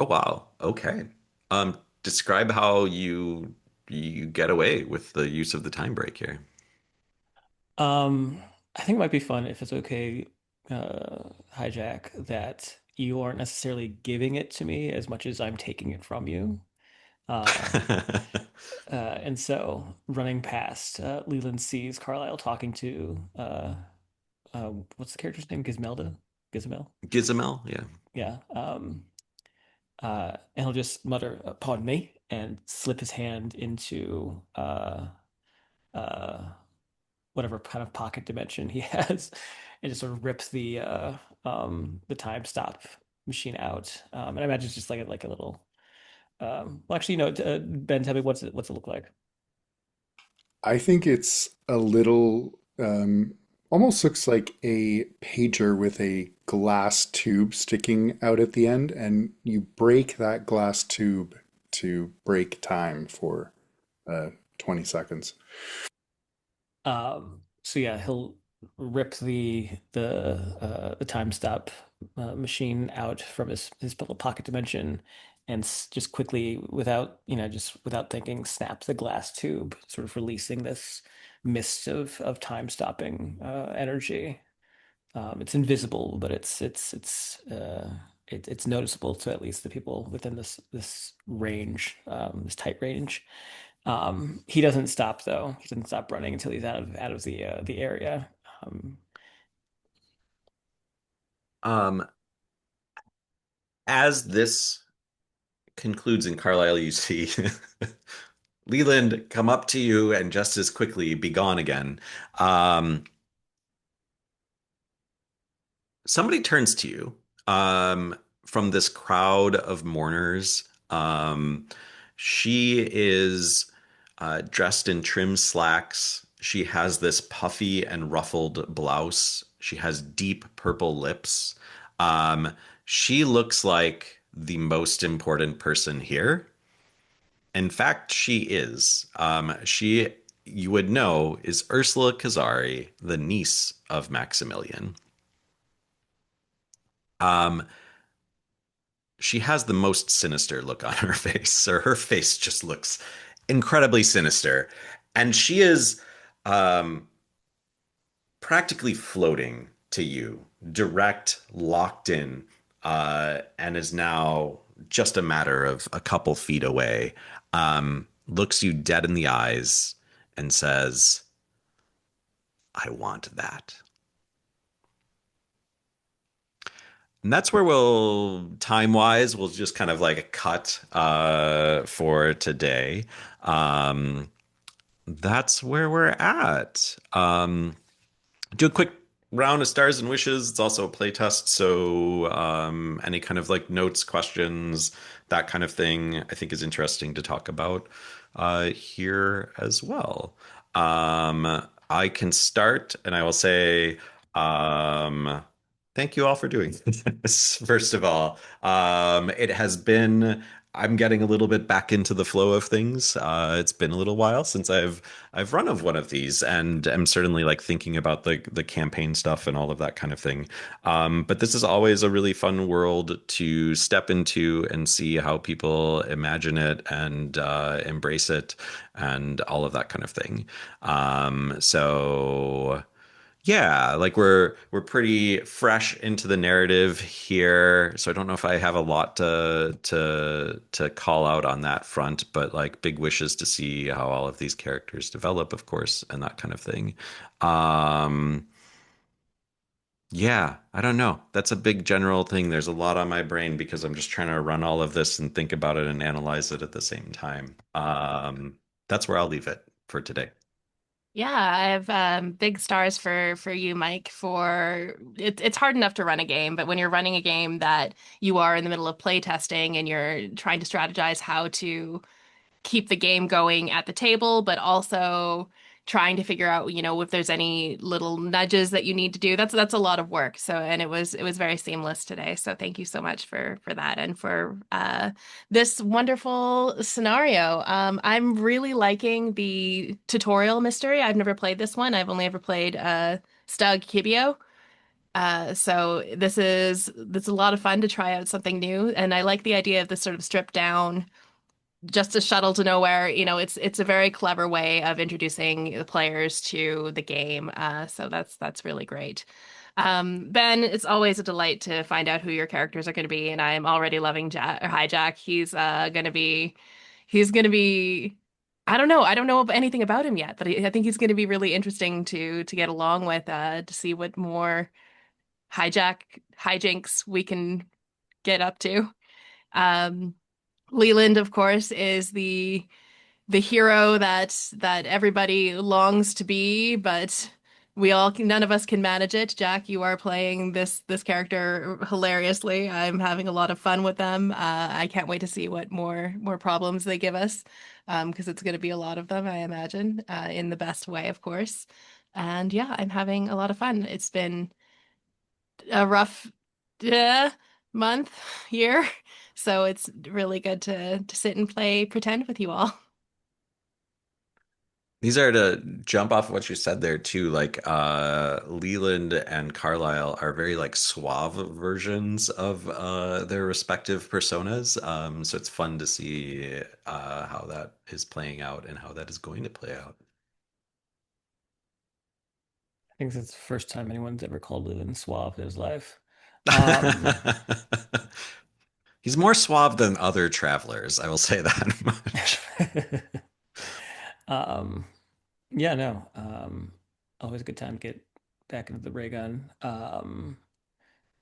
Oh wow. Okay. Describe how you get away with the use of the time break here. Um, I think it might be fun if it's okay, hijack, that you aren't necessarily giving it to me as much as I'm taking it from you. Uh, and so running past, Leland sees Carlisle talking to, what's the character's name? Gizmelda? Gizmel? Gizamel, yeah. Yeah. And he'll just mutter, "Pardon me," and slip his hand into, uh, whatever kind of pocket dimension he has, and just sort of rips the time stop machine out. And I imagine it's just like a little. Well, actually, no. Ben, tell me what's it look like? I think it's a little almost looks like a pager with a glass tube sticking out at the end, and you break that glass tube to break time for 20 seconds. So yeah, he'll rip the time stop machine out from his little pocket dimension and just quickly, without just without thinking, snap the glass tube, sort of releasing this mist of time stopping energy. It's invisible, but it's noticeable to at least the people within this range, this tight range. He doesn't stop though. He doesn't stop running until he's out of the area. Um, Um, as this concludes in Carlisle, you see Leland come up to you and just as quickly be gone again. Um, Somebody turns to you from this crowd of mourners. She is dressed in trim slacks. She has this puffy and ruffled blouse. She has deep purple lips. Um, she looks like the most important person here. In fact, she is. You would know, is Ursula Kazari, the niece of Maximilian. Um, she has the most sinister look on her face, or her face just looks incredibly sinister. And she is um, practically floating to you, direct, locked in, and is now just a matter of a couple feet away. Looks you dead in the eyes and says, I want that. And that's where we'll, time wise, we'll just kind of like cut for today. Um, that's where we're at. Do a quick round of stars and wishes. It's also a play test, so any kind of like notes, questions, that kind of thing, I think is interesting to talk about here as well. I can start, and I will say, um, thank you all for doing this. First of all, it has been. I'm getting a little bit back into the flow of things. It's been a little while since I've run of one of these, and I'm certainly like thinking about the campaign stuff and all of that kind of thing. But this is always a really fun world to step into and see how people imagine it and embrace it and all of that kind of thing. So yeah, like we're pretty fresh into the narrative here, so I don't know if I have a lot to call out on that front, but like big wishes to see how all of these characters develop, of course, and that kind of thing. Um, yeah, I don't know. That's a big general thing. There's a lot on my brain because I'm just trying to run all of this and think about it and analyze it at the same time. That's where I'll leave it for today. Yeah, I have big stars for you, Mike. For it's hard enough to run a game, but when you're running a game that you are in the middle of play testing and you're trying to strategize how to keep the game going at the table, but also trying to figure out, if there's any little nudges that you need to do. That's a lot of work. So, and it was very seamless today. So thank you so much for that and for this wonderful scenario. I'm really liking the tutorial mystery. I've never played this one. I've only ever played Stug Kibio. So this is a lot of fun to try out something new, and I like the idea of this sort of stripped down just a shuttle to nowhere. It's a very clever way of introducing the players to the game. So that's really great. Ben, it's always a delight to find out who your characters are going to be, and I'm already loving Jack or Hi Jack. He's gonna be. I don't know anything about him yet, but I think he's going to be really interesting to get along with, to see what more hijack hijinks we can get up to. Um, Leland, of course, is the hero that everybody longs to be, but none of us can manage it. Jack, you are playing this character hilariously. I'm having a lot of fun with them. I can't wait to see what more problems they give us, because it's going to be a lot of them, I imagine, in the best way, of course. And yeah, I'm having a lot of fun. It's been a rough uh, month, year, so it's really good to sit and play pretend with you all. These are to jump off what you said there too, like Leland and Carlisle are very like suave versions of their respective personas. So it's fun to see how that is playing out and how that is going to play out. I think that's the first time anyone's ever called Levin suave in his life. Um, He's more suave than other travelers, I will say that much. um, yeah, no. Always a good time to get back into the ray gun.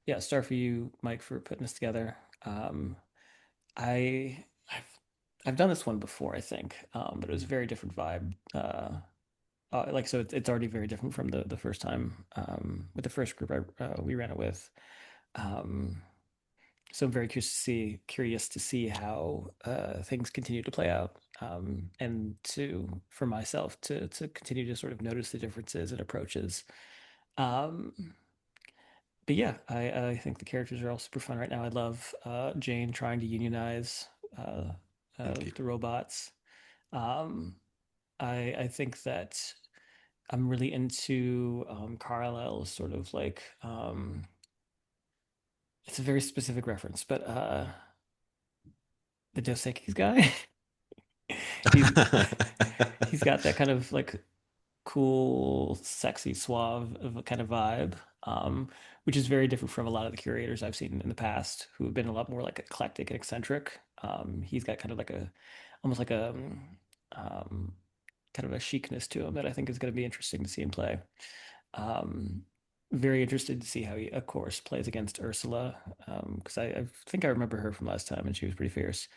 Yeah, star for you, Mike, for putting this together. I've done this one before, I think, but it was a very different vibe. Like so, it's already very different from the first time with the first group we ran it with. Um, so I'm very curious to see how things continue to play out, and to for myself to continue to sort of notice the differences and approaches. Um, but yeah, I think the characters are all super fun right now. I love Jane trying to unionize uh, Indeed. the robots. Um, I think that I'm really into Carlisle's sort of like it's a very specific reference, but the Dos Equis guy. he's he's got that kind of like cool, sexy, suave of a kind of vibe, which is very different from a lot of the curators I've seen in the past who have been a lot more like eclectic and eccentric. He's got kind of like a almost like a um, kind of a chicness to him that I think is going to be interesting to see him play. Um, Very interested to see how he, of course, plays against Ursula, because I think I remember her from last time and she was pretty fierce.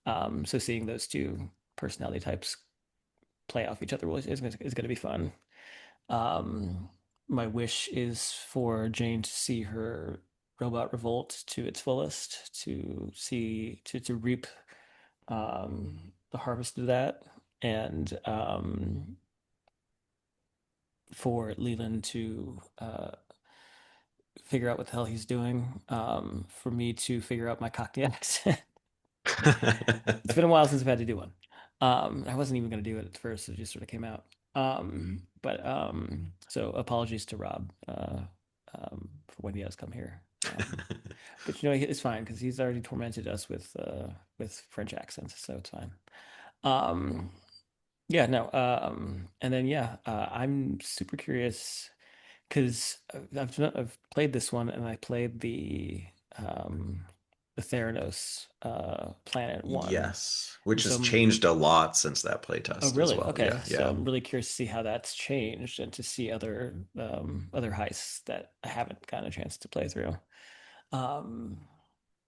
So seeing those two personality types play off each other is going to be fun. Um, my wish is for Jane to see her robot revolt to its fullest, to see to reap the harvest of that, and for Leland to figure out what the hell he's doing. For me to figure out my Cockney accent. It's been a while since I've had to do one. I wasn't even going to do it at first; it just sort of came out. So apologies to Rob for when he has come here. But you know it's fine because he's already tormented us with French accents, so it's fine. Um, yeah, no. And then yeah, I'm super curious because I've played this one and I played the Theranos planet one, Yes, and which so has changed a lot since that oh playtest as really? well. Okay, Yeah, so yeah. I'm really curious to see how that's changed and to see other heists that I haven't gotten a chance to play through. Um,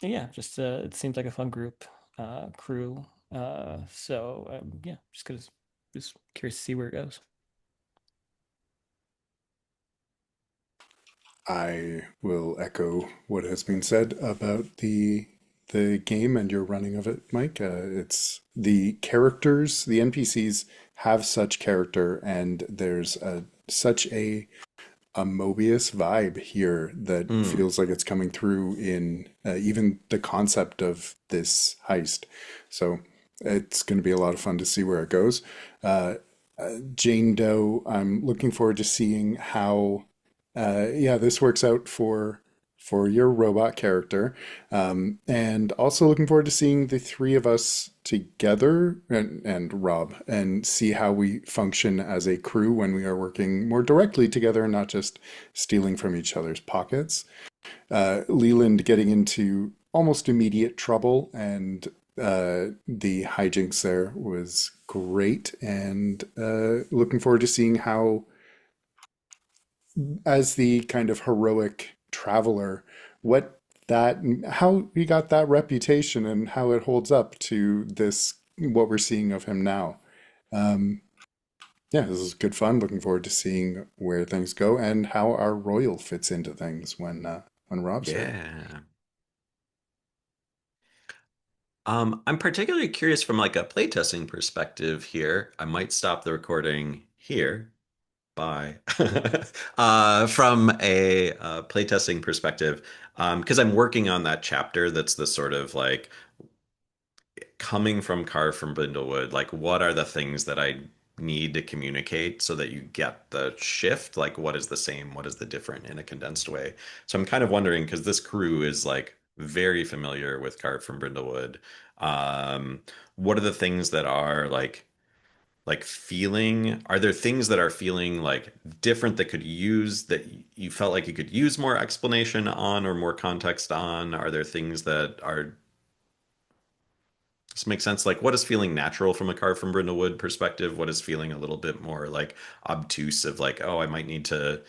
yeah, just it seems like a fun group crew. Yeah, just curious to see where it goes. I will echo what has been said about the game and your running of it, Mike. It's the characters, the NPCs have such character, and there's such a Mobius vibe here that Mm, feels like it's coming through in even the concept of this heist. So it's going to be a lot of fun to see where it goes. Uh, Jane Doe, I'm looking forward to seeing how, yeah, this works out for your robot character, and also looking forward to seeing the three of us together and Rob and see how we function as a crew when we are working more directly together and not just stealing from each other's pockets. Leland getting into almost immediate trouble and the hijinks there was great, and looking forward to seeing how, as the kind of heroic traveler, what that how he got that reputation and how it holds up to this what we're seeing of him now. Um, yeah, this is good fun. Looking forward to seeing where things go and how our royal fits into things when Rob's here. yeah. I'm particularly curious from like a playtesting perspective here. I might stop the recording here Bye. From a playtesting perspective, because I'm working on that chapter that's the sort of like coming from Carve from Brindlewood, like what are the things that I need to communicate so that you get the shift? Like what is the same, what is the different in a condensed way? So I'm kind of wondering because this crew is like very familiar with Carve from Brindlewood. Um, what are the things that are like feeling, are there things that are feeling like different that could use that you felt like you could use more explanation on or more context on? Are there things that are this makes sense. Like, what is feeling natural from a car from Brindlewood perspective? What is feeling a little bit more like obtuse of like, oh, I might need to,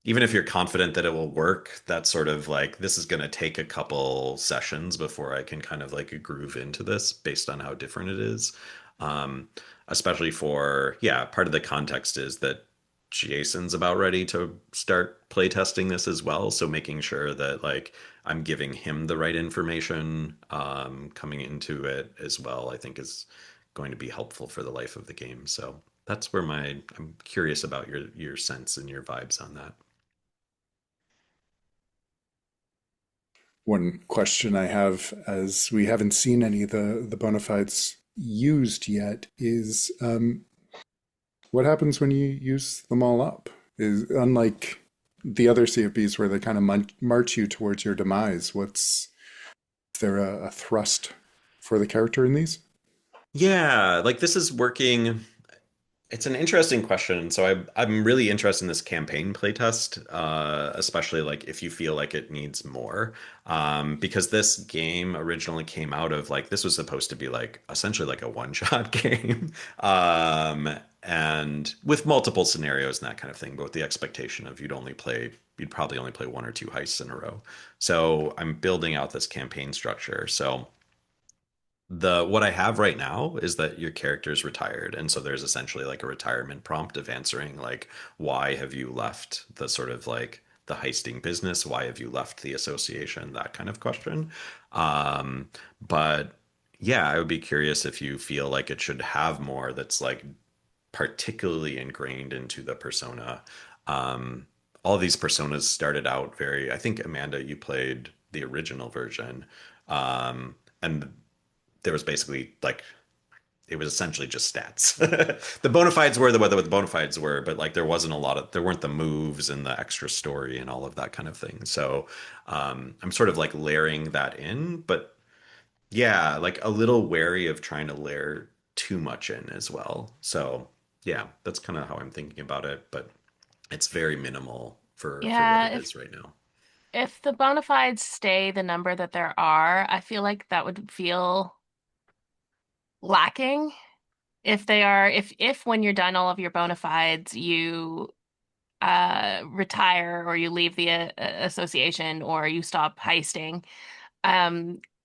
even if you're confident that it will work, that's sort of like, this is going to take a couple sessions before I can kind of like groove into this based on how different it is. Um, Especially for, yeah, part of the context is that Jason's about ready to start playtesting this as well. So making sure that like I'm giving him the right information coming into it as well, I think is going to be helpful for the life of the game. So that's where I'm curious about your sense and your vibes on that. One question I have, as we haven't seen any of the bona fides used yet, is what happens when you use them all up? Is unlike the other CFBs where they kind of march you towards your demise. Is there a thrust for the character in these? Yeah, like this is working. It's an interesting question. So I'm really interested in this campaign playtest, especially like if you feel like it needs more, because this game originally came out of like this was supposed to be like essentially like a one-shot game, and with multiple scenarios and that kind of thing, but with the expectation of you'd probably only play one or two heists in a row. So I'm building out this campaign structure. So the what I have right now is that your character's retired, and so there's essentially like a retirement prompt of answering like why have you left the sort of like the heisting business? Why have you left the association? That kind of question. Um, but yeah, I would be curious if you feel like it should have more that's like particularly ingrained into the persona. Um, all these personas started out very, I think Amanda, you played the original version. And there was basically like it was essentially just stats. The bona fides were the bona fides were, but like there weren't the moves and the extra story and all of that kind of thing. So I'm sort of like layering that in, but yeah, like a little wary of trying to layer too much in as well. So yeah, that's kind of how I'm thinking about it, but it's very minimal for what Yeah, it is right now. if the bona fides stay the number that there are, I feel like that would feel lacking. If they are, if when you're done all of your bona fides, you retire or you leave the association or you stop heisting,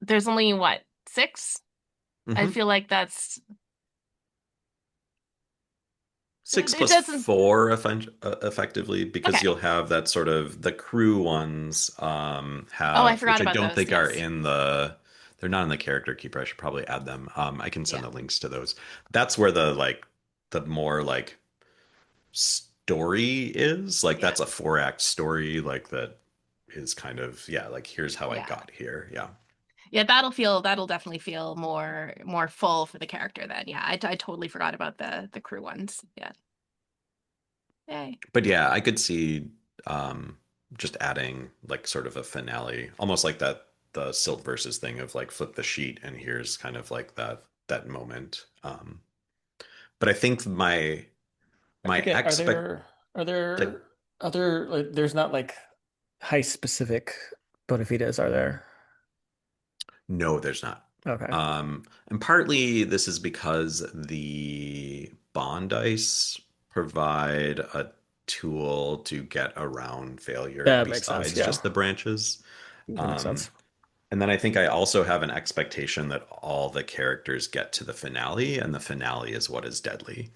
there's only what, six? I Hmm. feel like that's Six it plus doesn't. four effectively because Okay. you'll have that sort of the crew ones Oh, I have forgot which I about don't those. think are Yes. in they're not in the character keeper. I should probably add them. I can send Yeah. the links to those. That's where the more like story is. Like Yeah. that's a 4 act story like that is kind of yeah, like here's how I Yeah. got here. Yeah. Yeah, that'll definitely feel more full for the character then. Yeah, I totally forgot about the crew ones. Yeah. Yay. But yeah, I could see um just adding like sort of a finale, almost like that the Silt versus thing of like flip the sheet and here's kind of like that moment. But I think I my forget, expect are like there other like there's not like heist specific bona fides, are there? no, there's not. Okay. And partly this is because the bond dice provide a tool to get around failure That makes sense. besides Yeah. just the branches. That makes Um, sense. And then I think I also have an expectation that all the characters get to the finale, and the finale is what is deadly.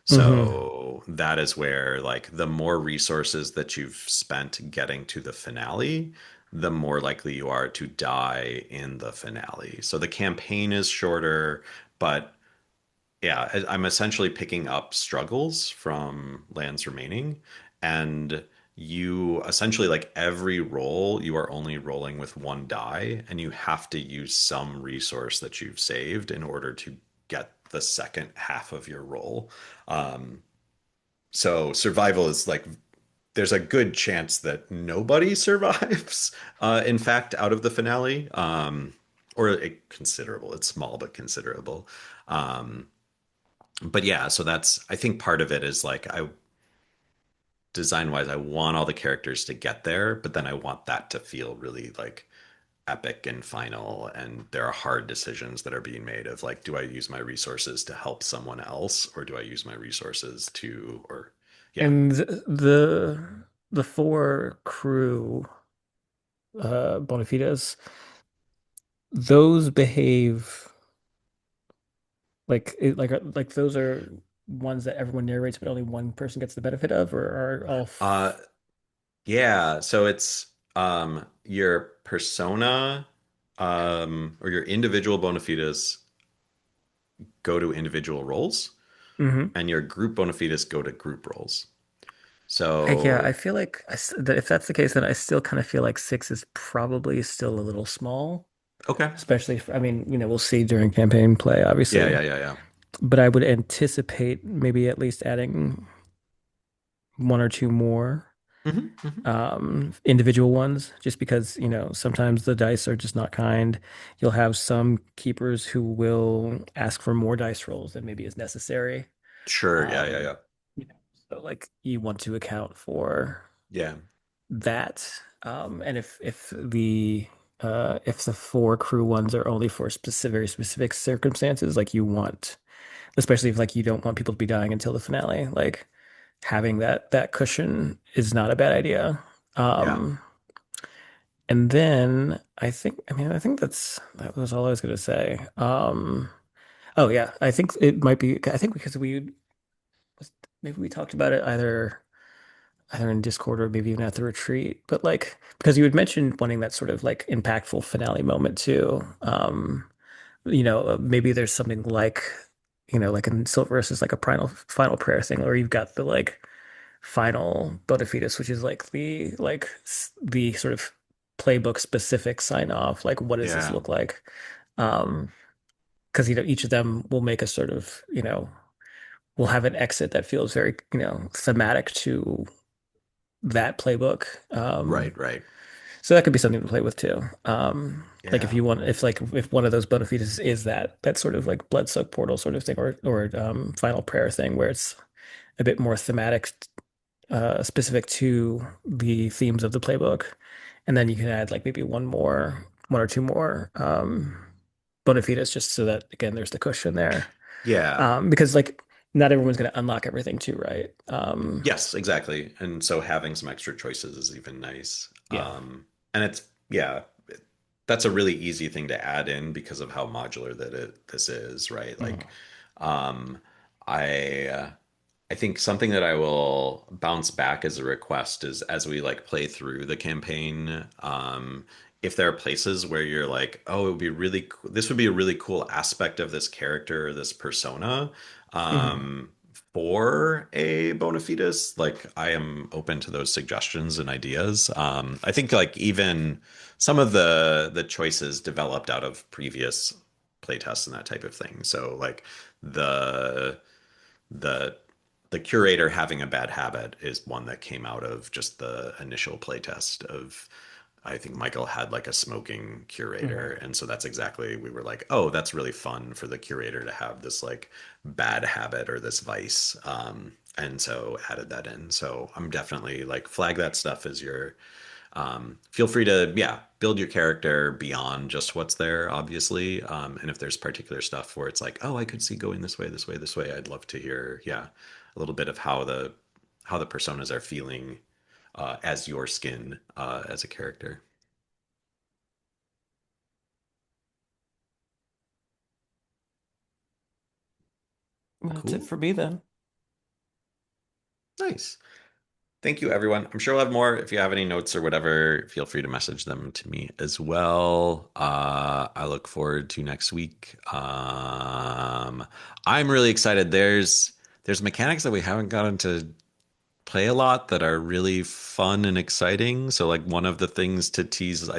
Hmm. So that is where, like, the more resources that you've spent getting to the finale, the more likely you are to die in the finale. So the campaign is shorter, but yeah, I'm essentially picking up struggles from lands remaining, and you essentially like every roll, you are only rolling with one die, and you have to use some resource that you've saved in order to get the second half of your roll. Um, so survival is like there's a good chance that nobody survives, in fact, out of the finale, or a considerable. It's small but considerable. Um, but yeah, so that's I think part of it is like I design wise, I want all the characters to get there, but then I want that to feel really like epic and final. And there are hard decisions that are being made of like, do I use my resources to help someone else, or do I use my resources to, or yeah. And the four crew bona fides, those behave like those are ones that everyone narrates, but only one person gets the benefit of, or are all Uh, yeah, so it's your persona or your individual bona fides go to individual roles, Mhm. and your group bona fides go to group roles. Yeah, I So, feel like that if that's the case, then I still kind of feel like six is probably still a little small, okay. especially I mean, we'll see during campaign play, Yeah, obviously, yeah, yeah, yeah. but I would anticipate maybe at least adding one or two more Hmm, hmm. individual ones, just because, sometimes the dice are just not kind. You'll have some keepers who will ask for more dice rolls than maybe is necessary. Sure. Yeah, yeah, Um, yeah. you know, so like you want to account for Yeah. that. And if the four crew ones are only for very specific circumstances, like you want, especially if like you don't want people to be dying until the finale, like having that cushion is not a bad idea. Yeah. Um, and then I think that was all I was gonna say. Oh yeah, I think it might be. I think because was maybe we talked about it either in Discord or maybe even at the retreat. But like because you had mentioned wanting that sort of like impactful finale moment too. Maybe there's something like like in Silverus is like a final prayer thing, or you've got the like final bona fides, which is like the sort of playbook specific sign off. Like, what does this Yeah. look like? Um, because each of them will make a sort of will have an exit that feels very thematic to that playbook. Right, right. So that could be something to play with too. Like if Yeah. you want, if one of those bona fides is that sort of like blood soak portal sort of thing, or final prayer thing, where it's a bit more thematic, specific to the themes of the playbook, and then you can add like maybe one or two more bona fides, just so that again there's the cushion there. Yeah. Because like not everyone's going to unlock everything too, right? Yes, exactly. And so having some extra choices is even nice. Yeah. And it's yeah, that's a really easy thing to add in because of how modular this is, right? Like, Mhm. um, I I think something that I will bounce back as a request is as we like play through the campaign, if there are places where you're like, oh, it would be this would be a really cool aspect of this character or this persona, Mhm. um, for a bona fides, like I am open to those suggestions and ideas. I think like even some of the choices developed out of previous playtests and that type of thing. So like the the the curator having a bad habit is one that came out of just the initial playtest of I think Michael had like a smoking curator, Mhm. and so that's exactly we were like, oh, that's really fun for the curator to have this like bad habit or this vice, and so added that in. So I'm definitely like flag that stuff as your feel free to, yeah, build your character beyond just what's there, obviously. And if there's particular stuff where it's like, oh, I could see going this way, this way, this way, I'd love to hear, yeah, a little bit of how the personas are feeling as your skin as a character. That's it Cool. for me then. Nice. Thank you, everyone. I'm sure we'll have more. If you have any notes or whatever, feel free to message them to me as well. I look forward to next week. I'm really excited. There's mechanics that we haven't gotten to play a lot that are really fun and exciting. So like one of the things to tease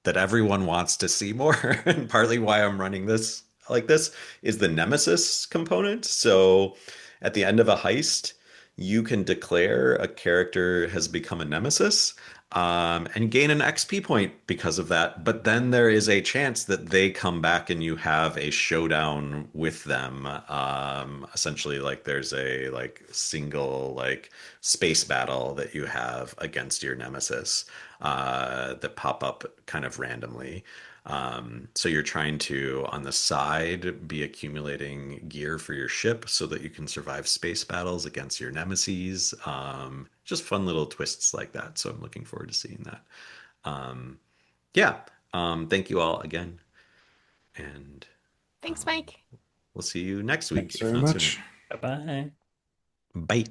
that everyone wants to see more, and partly why I'm running this like this is the nemesis component. So at the end of a heist, you can declare a character has become a nemesis, and gain an XP point because of that. But then there is a chance that they come back and you have a showdown with them. Essentially, like there's a like single like space battle that you have against your nemesis that pop up kind of randomly. So you're trying to, on the side, be accumulating gear for your ship so that you can survive space battles against your nemesis. Just fun little twists like that. So I'm looking forward to seeing that. Um, yeah. Thank you all again. And Thanks, um, Mike. we'll see you next week, Thanks if very not sooner. much. Bye bye. Bye.